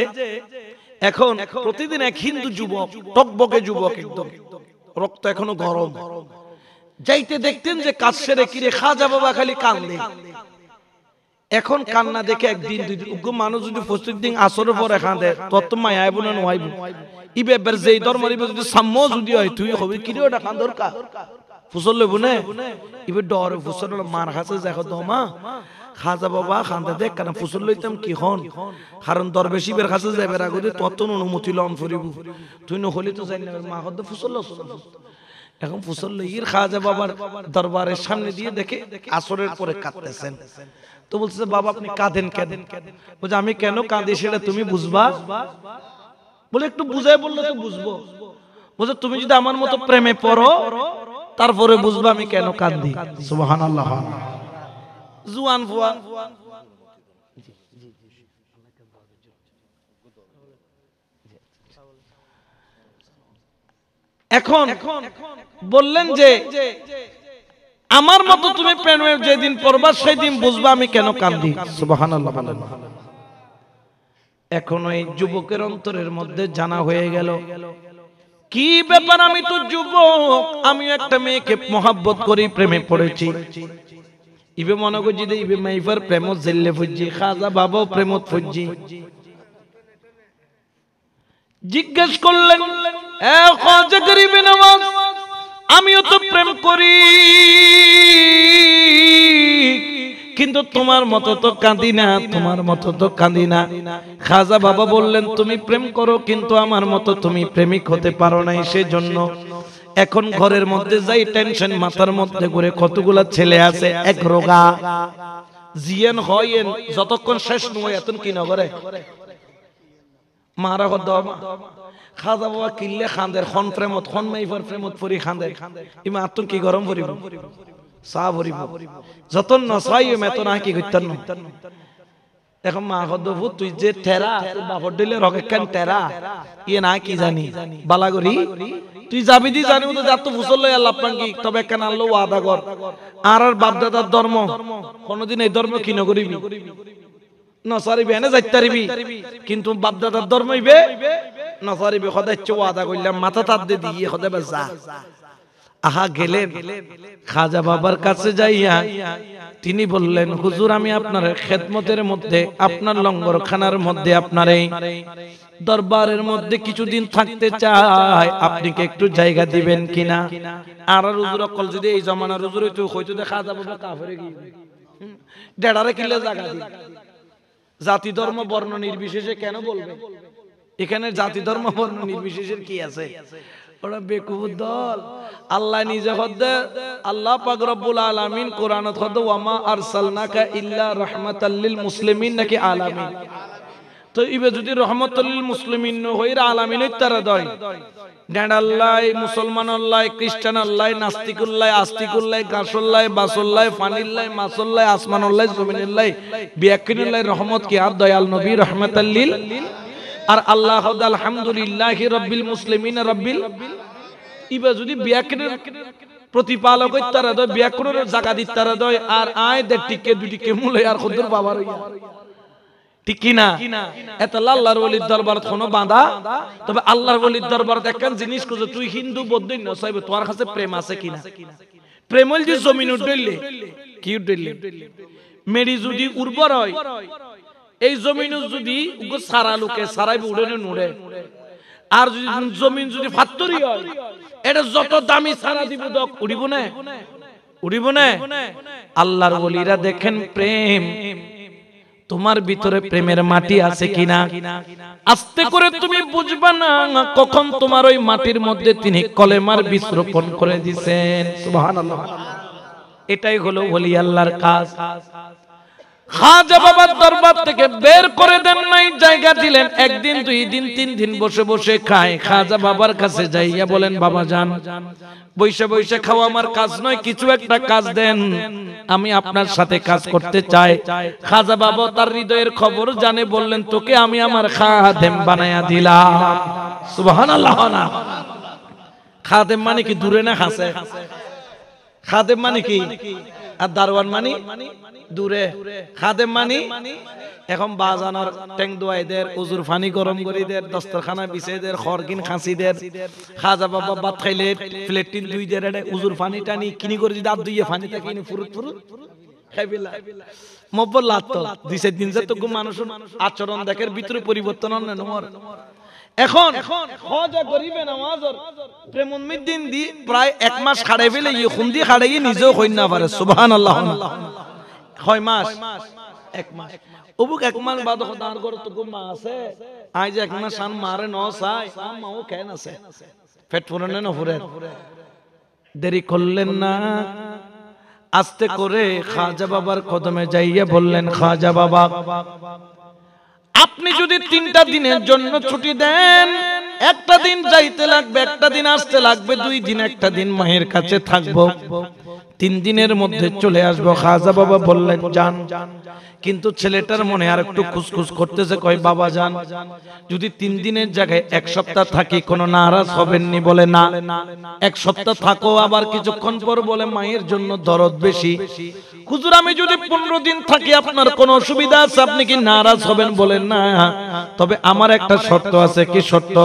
এখন প্রতিদিন এক হিন্দু যুবক টকবকে যুবক একদম রক্ত এখনো গরম যাইতে দেখতেন যে কাজ সেরে কিরে খাজা বাবা খালি কান্দে। এখন কান্না দেখে একদিন দুই দিন মানুষ যদি প্রত্যেকদিন আসরের পর কাঁদে তত মায়া আইব না নয়াইব। ইবে বের যেই ধর্মের ইবে যদি সাম্য যদি হয় তুই হবি কিরে ওটা কান্দর কা ফুসল লইব না ইবে ডর ফুসল মার কাছে দেখো দমা খাজা বাবা কান্দে দেখ কারণ ফুসল লইতাম কি হন কারণ দরবেশি বের কাছে যাইবার আগে তত অনুমতি লন ফরিব তুই নহলি তো যাই না মা কত ফুসল এখন ফুসল লইর খাজা বাবার দরবারের সামনে দিয়ে দেখে আসরের পরে কাঁদতেছেন। তো বলছে বাবা আপনি কাঁদেন কেন? বলছে আমি কেন কাঁদি সেটা তুমি বুঝবা। বলে একটু বুঝাই বললে তো বুঝবো। বলছে তুমি যদি আমার মতো প্রেমে পড়ো তারপরে বুঝবা আমি কেন কাঁদি। সুবহানাল্লাহ। জুয়ান ফুয়া এখন বললেন যে আমার মতো তুমি প্রেমে যেদিন পড়বা সেদিন বুঝবা আমি কেন কাঁদি। সুবহানাল্লাহ। এখন ওই যুবকের অন্তরের মধ্যে জানা হয়ে গেল কি ব্যাপার, আমি তো যুবক, আমি একটা মেয়েকে মহব্বত করি, প্রেমে পড়েছি। ইবে মনে করছি যে ইবে মাইফার প্রেমত জেল্লে ফুজি, খাজা বাবাও প্রেমত ফুজি। জিজ্ঞেস করলেন এ খাজা গরিবে নওয়াজ আমিও তো প্রেম করি কিন্তু তোমার মতো তো কাঁদি না, তোমার মতো তো কাঁদি না। খাজা বাবা বললেন তুমি প্রেম করো কিন্তু আমার মতো তুমি প্রেমিক হতে পারো নাই, সেজন্য এখন ঘরের মধ্যে যাই টেনশন মাথার মধ্যে ঘুরে, কতগুলা ছেলে আছে এক রোগা জিয়ান হয়েন যতক্ষণ শেষ নয় এতন কি নগরে মারা হদমা খাজা বাবা কিল্লে খান্দের খন প্রেমত খন মাইফার প্রেমত পরি খান্দে ইমা আতুন কি গরম পরিব চা ভরিব যতন নসাই মেতন না কি করতেন না। এখন মা হদবু তুই যে টেরা বাপর দিলে রকে কেন টেরা ইয়ে না কি জানি বালাগরি তুই যাবি দি জানি তো যাত ফুসল লই আল্লাহ পাঙ্গি তবে কেন আল্লাহ ওয়াদা কর আর বাপ দাদার ধর্ম কোনদিন এই ধর্ম কি ন করিবি নসারিবি এনে যাইতারিবি কিন্তু বাপ দাদার ধর্ম হইবে নসারিবি খোদা ইচ্ছে ওয়াদা কইলাম মাথা তাত দে দিয়ে খোদা যা। আহা গেলেন খাজা বাবার কাছে যাইয়া তিনি বললেন হুজুর আমি আপনার খেদমতের মধ্যে আপনার লঙ্গরখানার মধ্যে আপনার এই দরবারের মধ্যে কিছুদিন থাকতে চাই, আপনি কি একটু জায়গা দিবেন কিনা? আর হুজুর কল যদি এই জমানার হুজুর হইতো হয়তো খাজা বাবা কাফেরে গিয়ে ডেড়ারে কিলে জায়গা দি জাতি ধর্ম বর্ণ নির্বিশেষে কেন বলবে? এখানে জাতি ধর্ম বর্ণ নির্বিশেষের কি আছে? ওরা বেকুব দল। আল্লাহ নিজে খোদে আল্লাহ পাক রব্বুল আলামিন কোরআনত খোদে ওয়ামা আরসালনাকা ইল্লা রাহমাতাল লিল মুসলিমিন নাকি আলামিন। তো ইবে যদি রহমাতুল লিল মুসলিমিন হইরা আলামিন তারা দয় ডেডাল্লাহ মুসলমানুল্লাহ খ্রিস্টানুল্লাহ নাস্তিকুল্লাহ আস্তিকুল্লাহ গাছুল্লাহ বাসুল্লাহ ফানিল্লাহ মাসুল্লাহ আসমানুল্লাহ জমিনুল্লাহ বিয়াকিনুল্লাহ রহমত কি আর দয়াল নবী রহমাতাল লিল আর আল্লাহ আলহামদুলিল্লাহি রাব্বিল মুসলিমিন রাব্বিল ইবা যদি ব্যাকরণের প্রতিপালক তারা দয় ব্যাকরণের জায়গা দিত তারা দয় আর আয় দে টিকে দুটিকে মূলে আর খুদুর বাবার হইয়া ঠিক কি না? এত আল্লাহর ওলির দরবারত কোনো বাঁধা, তবে আল্লাহর ওলির দরবারত একখান জিনিস খুঁজে তুই হিন্দু বৌদ্ধ না সাইবে তোমার কাছে প্রেম আছে কিনা? প্রেম হইল যে জমিন উঠলে কি উঠলে মেরি যদি উর্বর হয় এই জমিন যদি সারা লোকে সারাইবে উড়ে নুড়ে, আর যদি জমিন যদি ফাত্তরি হয় এটা যত দামি সারা দিব উড়িব না উড়িব না। আল্লাহর ওলিরা দেখেন প্রেম তোমার ভিতরে প্রেমের মাটি আছে কিনা আস্তে করে তুমি বুঝবা না কখন তোমার ওই মাটির মধ্যে তিনি কলেমার বীজ রোপণ করে দিবেন। সুবহানাল্লাহ। এটাই হলো ওলি আল্লাহর কাজ। খাজা বাবার দরবার থেকে বের করে দেন নাই, জায়গা দিলেন, একদিন দুই দিন তিন দিন বসে বসে খায়। খাজা বাবার কাছে যাইয়া বলেন বাবা জান বৈশা বৈশা খাওয়া আমার কাজ নয়, কিছু একটা কাজ দেন, আমি আপনার সাথে কাজ করতে চাই। খাজা বাবা তার হৃদয়ের খবর জানে, বললেন তোকে আমি আমার খাদেম বানায়া দিলাম। সুবহানাল্লাহ। না খাদেম মানে কি দূরে না খাসে খাদেম মানে কি, আর দারওয়ান মানে দূরে। খাদেম মানে এখন বাজানোর ট্যাং দোয়াইদের, উজুর পানি গরম করিদের, দস্তরখানা বিছাইদের, খরকিন খাসিদের, খাজা বাবা ভাত খাইলে প্লেটিন দুই দের উজুর পানি টানি কিনি করে দাঁত দুইয়ে পানিটা কিনি ফুরুত ফুরুত খাইবিলা মব্বল লাগতো। দুই চার দিন যে তো মানুষের আচরণ দেখের ভিতরে পরিবর্তন হয় না। এখন হজা করিবে নামাজর প্রেমোন্মিত দিন দি প্রায় 1 মাস খাড়াই ফেলে ইয়ে খুন্দি খাড়াই নিজেও হই না পারে। সুবহানাল্লাহ। 6 মাস 1 মাস অবুক 1 মাস বাদ দাঁড় করে তো মা আছে আজ 1 মাস সান মারে ন চাই মাও কেন আছে পেট পুরানে না ফুরে। দেরি করলেন না, আস্তে করে খাজা বাবার কদমে যাইয়া বললেন, খাজা বাবা আপনি যদি 3টা দিনের জন্য ছুটি দেন, একটা দিন যাইতে লাগবে, একটা দিন আসতে লাগবে, 2 দিন, একটা দিন মায়ের কাছে থাকবো, 3 দিনের মধ্যে চলে আসবো। খাজা বাবা বললেন যান। কিন্তু ছেলেটার মনে আর একটু খুসখুস করতেছে, কয় বাবা যান যদি 3 দিনের জায়গায় 1 সপ্তাহ থাকি কোনো নারাজ হবেননি? বলে না, 1 সপ্তাহ থাকো। আবার কিছুক্ষণ পর বলে মায়ের জন্য দরদ বেশি। হুজুর আমি যদি 15 দিন থাকি আপনার কোনো অসুবিধা আছে? আপনি কি নারাজ হবেন? বলেন না, তবে আমার একটা শর্ত আছে। কি শর্ত?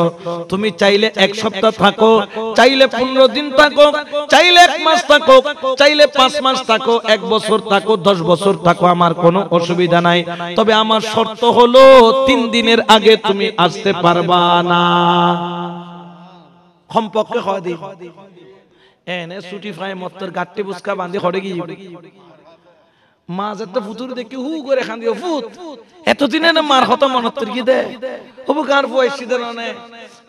তুমি চাইলে 1 সপ্তাহ থাকো, চাইলে 15 দিন থাকো, চাইলে 1 মাস থাকো, চাইলে 5 মাস থাকো, 1 বছর থাকো, 10 বছর থাকো, আমার কোনো অসুবিধা নাই। তবে আমার শর্ত হলো 3 দিনের আগে তুমি আসতে পারবা না। কমপক্ষে হয় দি এনে ছুটি পায় মত্তর গাট্টি বুসকা বাঁধি হড়ে গিয়ে মা যেতে ফুতুর দেখি হু করে খান দিও ফুত এতদিনে না মার হতো মনত্তর কি দে হবু গার বয়সী দেন নে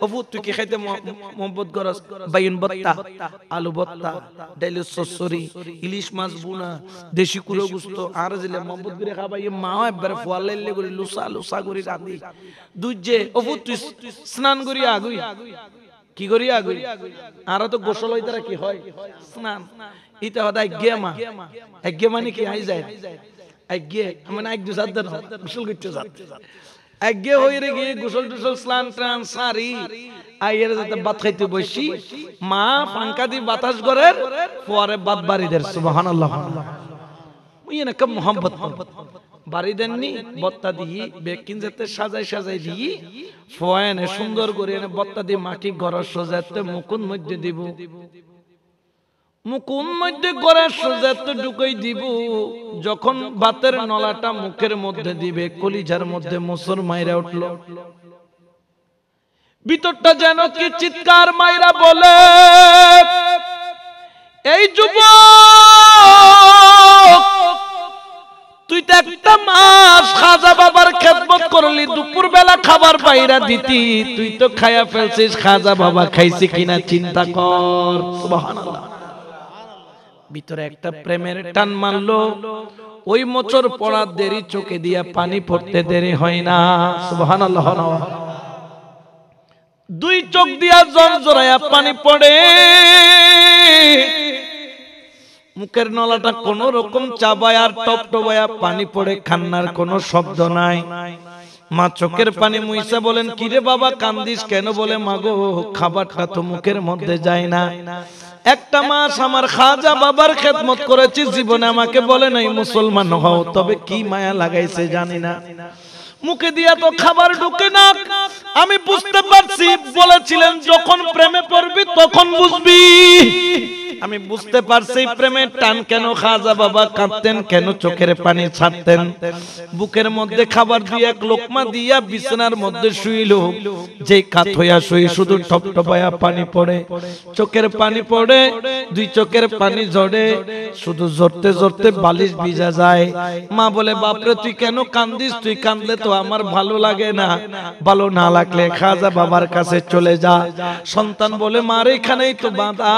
হবু তুই কি খাইতে মোহাম্মদ গরস বাইন বত্তা, আলু বত্তা, ডাইল সসরি, ইলিশ মাছ বুনা, দেশি কুলো গুস্ত আর জিলে মোহাম্মদ করে খাবাই মা একবার ফোয়ালাইলে করে লুসা লুসা করে রাঁধি দুজে হবু তুই স্নান করি আগুই কি করি আগুই আর তো গোসল হইতে কি হয় স্নান ইটা হদা গেমা মানে কি আই যায় আগে মানে এক দুসাদ দেন গোসল করতে যান আগে হই রে গিয়ে গোসল টুসল স্নান টান সারি আইয়ের যাতে ভাত খাইতে বসি মা পাঙ্কা দি বাতাস করে পরে বাদ বাড়ি দের সুবহানাল্লাহ ওই না কম মোহাম্মত বাড়ি দেননি বত্তা দিয়ে বেকিন যাতে সাজাই সাজাই দিয়ে ফয়েনে সুন্দর করে এনে বত্তা দিয়ে মাটি ঘর সোজাতে মুকুন মধ্যে দিব মুকুন মধ্যে ঘরের সোজাতে ঢুকাই দিব যখন ভাতের নলাটা মুখের মধ্যে দিবে কলিজার মধ্যে মোসর মাইরা উঠল ভিতরটা যেন কি চিৎকার মাইরা বলে এই যুবক তুই তো একটা মাস খাজা বাবার খেদমত করলি দুপুর বেলা খাবার বাইরা দিতি তুই তো খায়া ফেলছিস খাজা বাবা খাইছে কিনা চিন্তা কর সুবহানাল্লাহ ভিতরে একটা প্রেমের টান মারলো ওই মোচর পড়া দেরি চোখে দিয়া পানি পড়তে দেরি হয় না সুবহানাল্লাহ দুই চোখ দিয়া জলজরায়া পানি পড়ে মুখের নলাটা কোন রকম চাবায় আর টপ টবায়া পানি পড়ে কান্নার কোনো শব্দ নাই মা চোখের পানি মুইসা বলেন কিরে বাবা কান্দিস কেন বলে মাগো খাবারটা তো মুখের মধ্যে যায় না একটা মাস আমার খাজা বাবার খেদমত করেছি জীবনে আমাকে বলে নাই মুসলমান হও তবে কি মায়া লাগাইছে জানি না মুখে দিয়া তো খাবার ঢুকে না আমি বুঝতে পারছি বলেছিলেন যখন প্রেমে পড়বি তখন বুঝবি আমি বুঝতে পারছি প্রেমের টান কেন খাজা বাবা কাঁদতেন কেন চোখের পানি ছাড়তেন বুকের মধ্যে খাবার দিয়ে এক লোকমা দিয়া বিছানার মধ্যে শুইল যে কাত হইয়া শুই শুধু টপটপায়া পানি পড়ে চোখের পানি পড়ে দুই চোখের পানি ঝরে শুধু জড়তে জড়তে বালিশ ভিজা যায় মা বলে বাপরে তুই কেন কান্দিস তুই কাঁদলে তো আমার ভালো লাগে না ভালো না লাগলে খাজা বাবার কাছে চলে যা সন্তান বলে মার এখানেই তো বাঁধা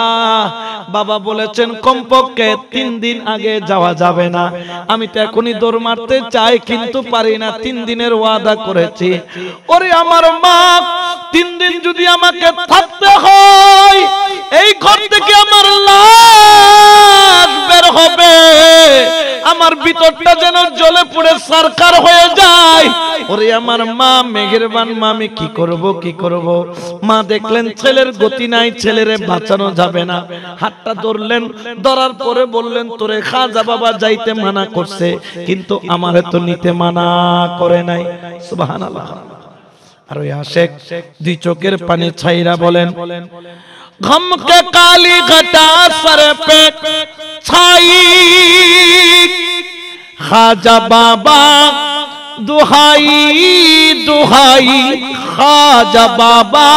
বাবা বলেছেন কমপক্ষে 3 দিন আগে যাওয়া যাবে না আমি তো এখনই দৌড় মারতে চাই কিন্তু পারি না 3 দিনের ওয়াদা করেছি ওরে আমার মা 3 দিন যদি আমাকে থাকতে হয় এই ঘর থেকে আমার লাশ বের হবে আমার ভিতরটা যেন জ্বলে পুড়ে সরকার হয়ে যায়। ওরে আমার মা মেহেরবান মা, আমি কি করব। মা দেখলেন ছেলের গতি নাই, ছেলেরে বাঁচানো যাবে না, হাতটা ধরলেন, ধরার পরে বললেন তোরে খাজা বাবা যাইতে মানা করছে, কিন্তু আমারে তো নিতে মানা করে নাই। সুবহানাল্লাহ। আর ওই আশেক দুই চোখের পানি ছাইরা বলেন, গম কে কালি ঘটা সর পে ছাই, খাজা বাবা দুহাই দুহাই, খাজা বাবা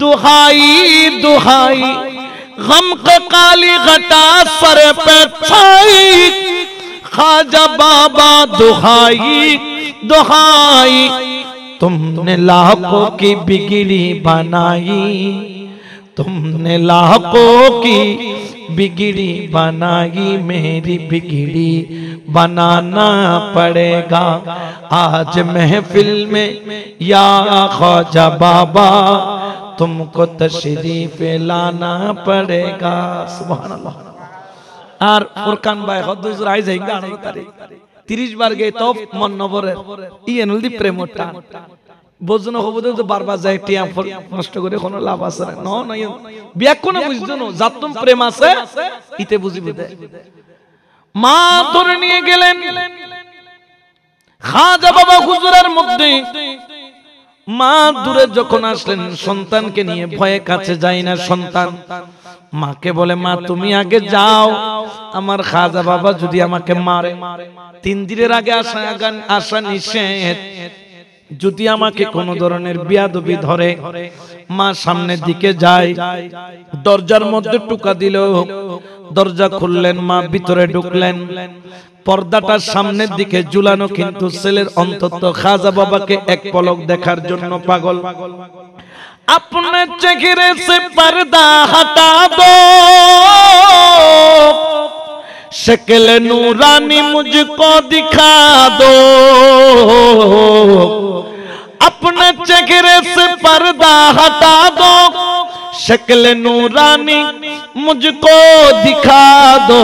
দুহাই দুহাই, গম কে কালি ঘটা সর পে ছাই, খাজা বাবা দুহাই দুহাই, तुमने लाखों की बिगड़ी बनाई, तुमने लाखों की बिगड़ी बनाई, मेरी बिगड़ी बनाना पड़ेगा आज महफिल में या ख्वाजा बाबा, तुमको तशरीफ लाना पड़ेगा। सुभान अल्लाह। আর ফুরকান ভাই হদ্দুজুর আই যাই গান তারি 30 বার গে তো মন নবরে ই এনলদি প্রেমটা বুঝন হবুদে তো বারবার যাই টিয়া নষ্ট করে কোনো লাভ আছে না। ন নাই বিয়া কোন বুঝছো না, যাতম প্রেম আছে ইতে বুঝিবে। মা ধরে নিয়ে গেলেন খাজা বাবা হুজুরের মধ্যে। মা দূরে যখন আসলেন সন্তানকে নিয়ে ভয়ে কাছে যায় না সন্তান। মাকে বলে মা তুমি আগে যাও, আমার খাজা বাবা যদি আমাকে মারে, 3 দিনের আগে আসা নিষেধ, যদি আমাকে কোন ধরনের বিয়াদবি ধরে। মা সামনের দিকে যায়, দরজার মধ্যে টুকা দিল, দরজা খুললেন, মা ভিতরে ঢুকলেন। পর্দাটা সামনের দিকে ঝুলানো, কিন্তু ছেলের অন্তত খাজা বাবাকে এক পলক দেখার জন্য পাগল। अपने चेहरे से पर्दा हटा दो, शक्ल नूरानी मुझको दिखा दो, अपने चेहरे से पर्दा हटा दो, शक्ल नूरानी मुझको दिखा दो,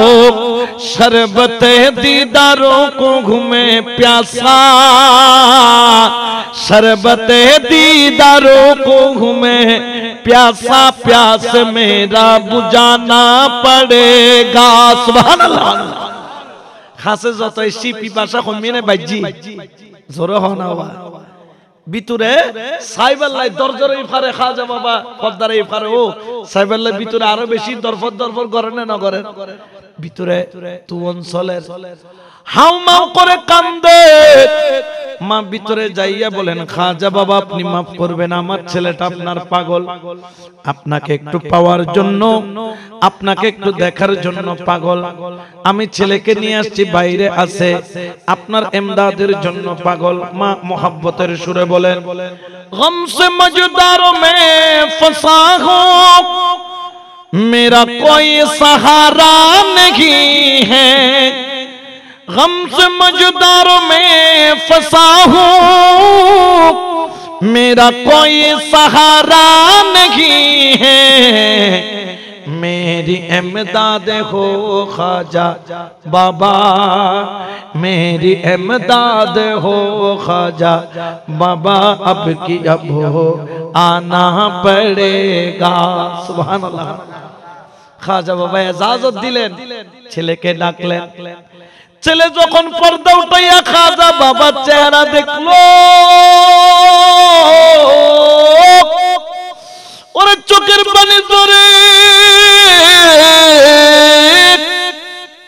शरबते दीदारों को घूमे प्यासा, शरबते दीदारों को घूमे प्यासा, प्यास मेरा बुझाना पड़ेगा। सुभान अल्लाह। खासे যতই শিপি ভাষা কমিনে বাজি জোরে হনা হওয়া ভিতরে সাইবাল্লাই দরজার ইফারে খাজা বাবা পর্দার ইফারে ও সাইবাল্লাই ভিতরে আরো বেশি দরফর করে না করে ভিতরে তু অঞ্চলের হাউমাউ করে কান্দে। মা ভিতরে যাইয়া বলেন খাজা বাবা আপনি মাফ করবেন, আমার ছেলেটা আপনার পাগল, আপনাকে একটু পাওয়ার জন্য, আপনাকে একটু দেখার জন্য পাগল। আমি ছেলেকে নিয়ে আসছি, বাইরে আছে, আপনার ইমদাদের জন্য পাগল। মা মোহাব্বতের সুরে বলেন গম সে মজদারোं में फंसा हूं, मेरा कोई सहारा नहीं है, गम से मजदारों में फंसा हूं, मेरा कोई सहारा नहीं है, मेरी इमदाद हो ख्वाजा बाबा, मेरी इमदाद हो ख्वाजा बाबा, अब की अब हो आना पड़ेगा। सुभान अल्लाह। খাজা বাবা ইজাজত দিলেন, ছেলেকে ডাকলেন। ছেলে যখন পর্দা উঠাইয়া খাজা বাবার চেহারা দেখলো, ওরে চোখের পানি ধরে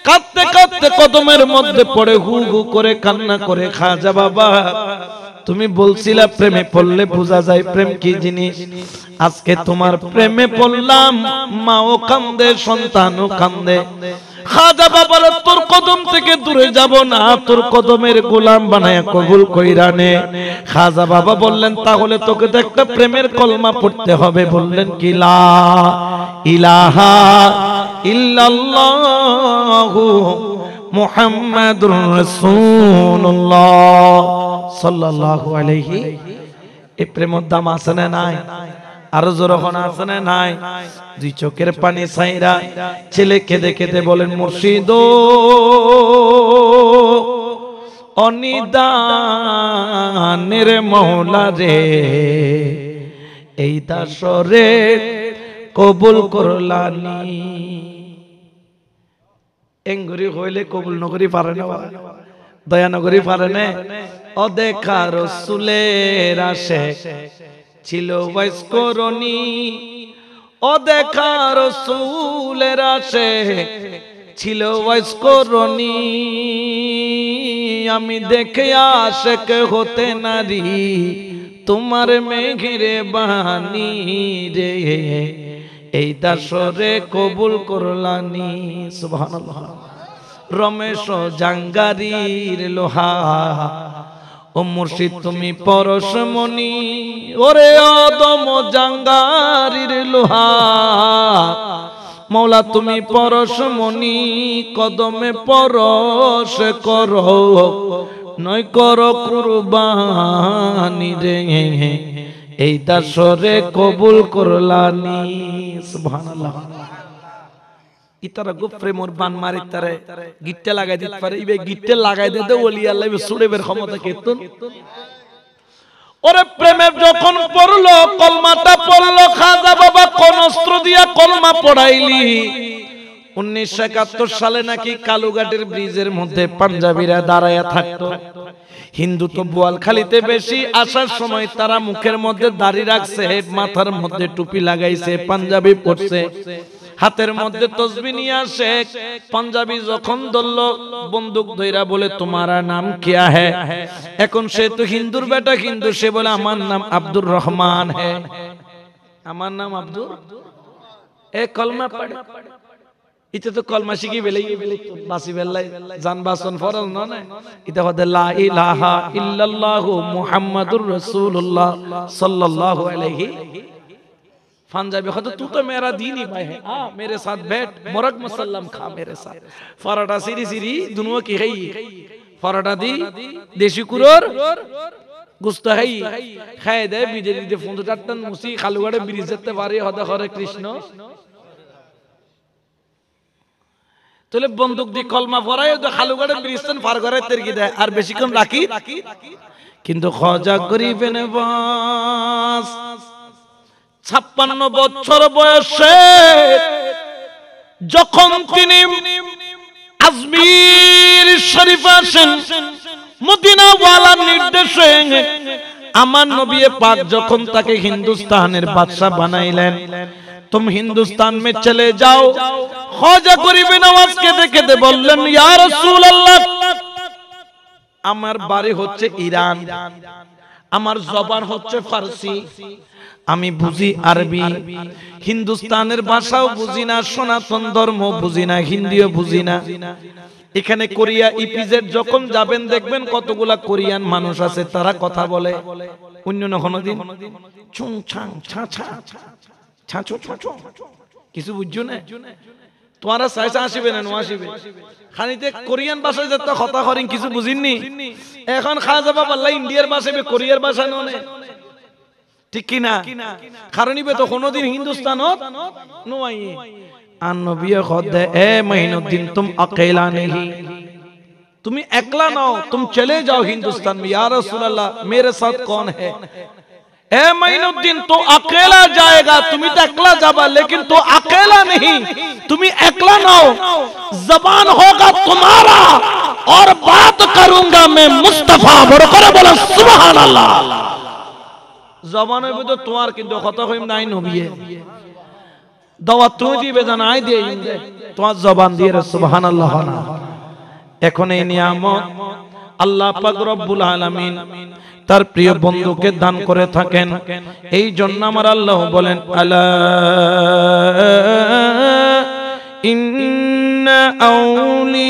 কাঁদতে কাঁদতে কদমের মধ্যে পড়ে হু হু করে কান্না করে, খাজা বাবা তুমি বলছিলা প্রেমে পড়লে বোঝা যায় প্রেম কি জিনিস, আজকে তোমার প্রেমে পড়লাম। মাও কান্দে, সন্তানও কান্দে। খাজা বাবার তোর কদম থেকে দূরে যাব না, তোর কদমের গোলাম বানায়া কবুল কইরা নে। খাজা বাবা বললেন তাহলে তোকে তো একটা প্রেমের কলমা পড়তে হবে। বললেন কি লা ইলাহা ইল্লাল্লাহু মুহাম্মাদুর রাসূলুল্লাহ সাল্লাল্লাহু আলাইহি। এই প্রেমের দাম আছে না নাই? আর যখন আছে না নাই দুই চোখের পানি ছাইরা ছেলে কেঁদে কেঁদে বলেন মুর্শিদ অনিদানের মওলা রে এই দাসরে কবুল করলানি এঙ্গুরি হইলে কবুল নগরী পারে না দয়া নগরী পারে না অদেখা রাসূলের আশিক ছিল ওয়াইস করনি অদেখা রাসূলের আশিক ছিল ওয়াইস করনি আমি দেখে আশিক হতে নারী তোমার মেঘেরে বাহানি রে এই দাসরে কবুল করলানি সুবহানাল্লাহ রমেশ জাঙ্গারির লোহা ও মুর্শিদ তুমি পরশমণি ওরে অদম জাঙ্গারির লোহা মৌলা তুমি পরশমণি কদমে পরশ করো নয় করো কুরবানি রে এই দাসরে কবুল করলানি সুবহানাল্লাহ ইতারা গোফরে মোর বান মারি তারে গিট্টে লাগাই দিতে পারে ইবে গিট্টে লাগাই দিতে ওলি আল্লাহ ছুড়ে বের ক্ষমতা কেতন ওরে প্রেমে যখন পড়লো কলমাটা পড়লো খাজা বাবা কোন অস্ত্র দিয়া কলমা পড়াইলি 1971 সালে নাকি কালুঘাটের ব্রিজের মধ্যে পাঞ্জাবিরা দাঁড়ায়া থাকতো হিন্দু তো বোয়ালখালীতে বেশি আসার সময় তারা মুখের মধ্যে দাড়ি রাখছে মাথার মধ্যে টুপি লাগাইছে পাঞ্জাবি পরছে হাতের মধ্যে তসবিহ নিয়ে আসে পাঞ্জাবি যখন ধরল বন্দুক ধইরা বলে তোমারা নাম কিয়া है এখন সে তো হিন্দুর বেটা কিন্তু সে বলে আমার নাম আব্দুর রহমান है আমার নাম আব্দুর এ কলমা পড়ে ইতে তো কলমা শিখি বেলাই বাসি বেলাই জান বাসন ফরজ না না ইতে হদে লা ইলাহা ইল্লাল্লাহু মুহাম্মাদুর রাসূলুল্লাহ সাল্লাল্লাহু আলাইহি पंजाबी खा तू तो मेरा दीन ही भाई है मेरे साथ बैठ मुरग मुसल्लम खा मेरे साथ पराठा सीरी सीरी दोनों की है पराठा दी देशी कुरोर गुस्ता है खाए दे बीजे बीजे फोन तो टाटन मुसी खालुगाड़े ब्रिज जत्ते बारी हदा हरे कृष्ण তোলে বন্দুক দি কলমা পড়ায় তো খালুগাড়ে ব্রিজতন পার করে তেরকি দেয় আর বেশিক্ষণ রাখি কিন্তু খাজা গরিবে নওয়াজ 56 বছর বয়সে যখন তিনি আজমির শরীফ আসেন মদিনা ওয়ালার নির্দেশে আমার নবী পাক যখন তাকে হিন্দুস্তানের বাদশা বানাইলেন तुम हिंदुस्तान में चले जाओ ख्वाजा गरीब नवाज केंदे केंदे बोललेन या रसूल अल्लाह আমার বাড়ি হচ্ছে ইরান আমার জবান হচ্ছে ফারসি আমি বুঝি আরবি হিন্দুস্তানের ভাষাও বুঝি না সনাতন ধর্ম বুঝি না হিন্দিও বুঝি না এখানে কোরিয়া ইপিজেড যখন যাবেন দেখবেন কতগুলা কোরিয়ান মানুষ আছে তারা কথা বলে অন্য কোনদিন চুং ছাং ছা ছা ছাঁচো ছাঁচো কিছু বুঝছো না তোমারা সাইসা আসিবে না নো আসিবে খানিতে কোরিয়ান ভাষায় যত কথা করেন কিছু বুঝিননি এখন খাজা বাবা আল্লাহ ইন্ডিয়ার ভাষায় কোরিয়ার ভাষা ননে ঠিক কি না কারণ ইবে তো কোনদিন হিন্দুস্তানত নো আই আর নবী খুদ এ মঈনুদ্দিন तुम अकेला नहीं তুমি একলা নাও तुम चले जाओ हिंदुस्तान में या रसूल अल्लाह मेरे साथ कौन है ए मईनुद्दीन तो अकेला जाएगा तुम्हें तो अकेला जाबा लेकिन तो अकेला नहीं तुम्हें अकेला ना हो जबान होगा तुम्हारा और बात करूंगा मैं मुस्तफा बड़ो करे बोला सुभान अल्लाह जबान में तो तुम्हार किंतु खता कोई नहीं नबी है दावा तू दी बेजानाई दे तुम्हार जबान दिए रे सुभान अल्लाह ना এখন এই নিয়ামত আল্লাহ পাক রব্বুল আলামিন তার প্রিয় বন্ধুকে দান করে থাকেন এই জন্য আমার আল্লাহ বলেন আলা ইন্না আউলিয়াল্লাহি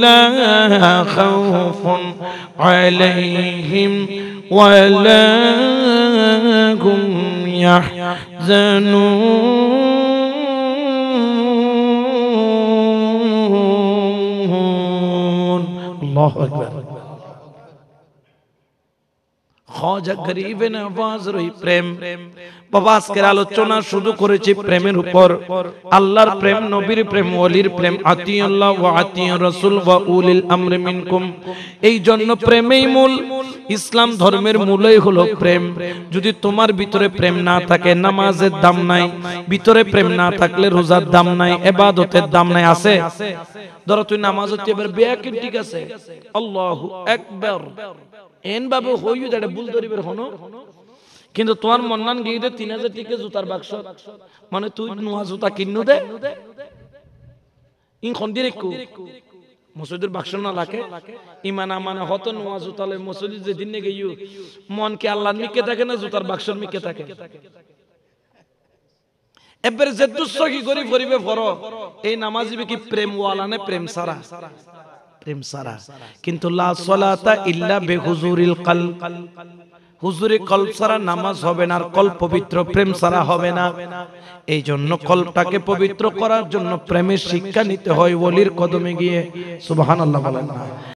লা খাউফুন আলাইহিম ওয়া লা হুম ইয়াহজানুন আল্লাহু আকবার খাজা গরিবে নওয়াজ রই প্রেম। বাবা আজকের আলোচনা শুরু করেছি প্রেমের উপর। আল্লাহর প্রেম, নবীর প্রেম, ওলির প্রেম, আতিউল্লাহ ওয়া আতিউর রাসূল ওয়া উলিল আমরি মিনকুম। এই জন্য প্রেমেই মূল। ইসলাম ধর্মের মূলই হলো প্রেম। যদি তোমার ভিতরে প্রেম না থাকে, নামাজের দাম নাই। ভিতরে প্রেম না থাকলে রোজার দাম নাই, ইবাদতের দাম নাই। আছে? ধরো তুই নামাজ হচ্ছে এবার বেয়াকিন, ঠিক আছে, আল্লাহু আকবার এন ভাবে হইও যেটা ভুল ধরিবের হনো, কিন্তু তোমার মন্নান গিয়ে দে 3000 টাকা জুতার বাক্স, মানে তুই নোয়া জুতা কিন্নু দে ইন খন দিয়ে রেখু মসজিদের বাক্স না লাগে ইমান মানে হত নোয়া জুতালে মসজিদ যে দিন গিয়ে মন কি আল্লাহর মিকে থাকে না জুতার বাক্সর মিকে থাকে? এবারে যে দুঃসখী গরিব গরিবে ফরো এই নামাজিবে কি প্রেম ওয়ালা না প্রেম সারা? প্রেম সারা। কিন্তু লা সালাতা ইল্লা বিহুজুরিল কলব, হুজুরে কলব সারা নামাজ হবে না, আর কলব পবিত্র প্রেম সারা হবে না। এই জন্য কলবটাকে পবিত্র করার জন্য প্রেমের শিক্ষা নিতে হয় ওলির কদমে গিয়ে। সুবহানাল্লাহ বলেন না?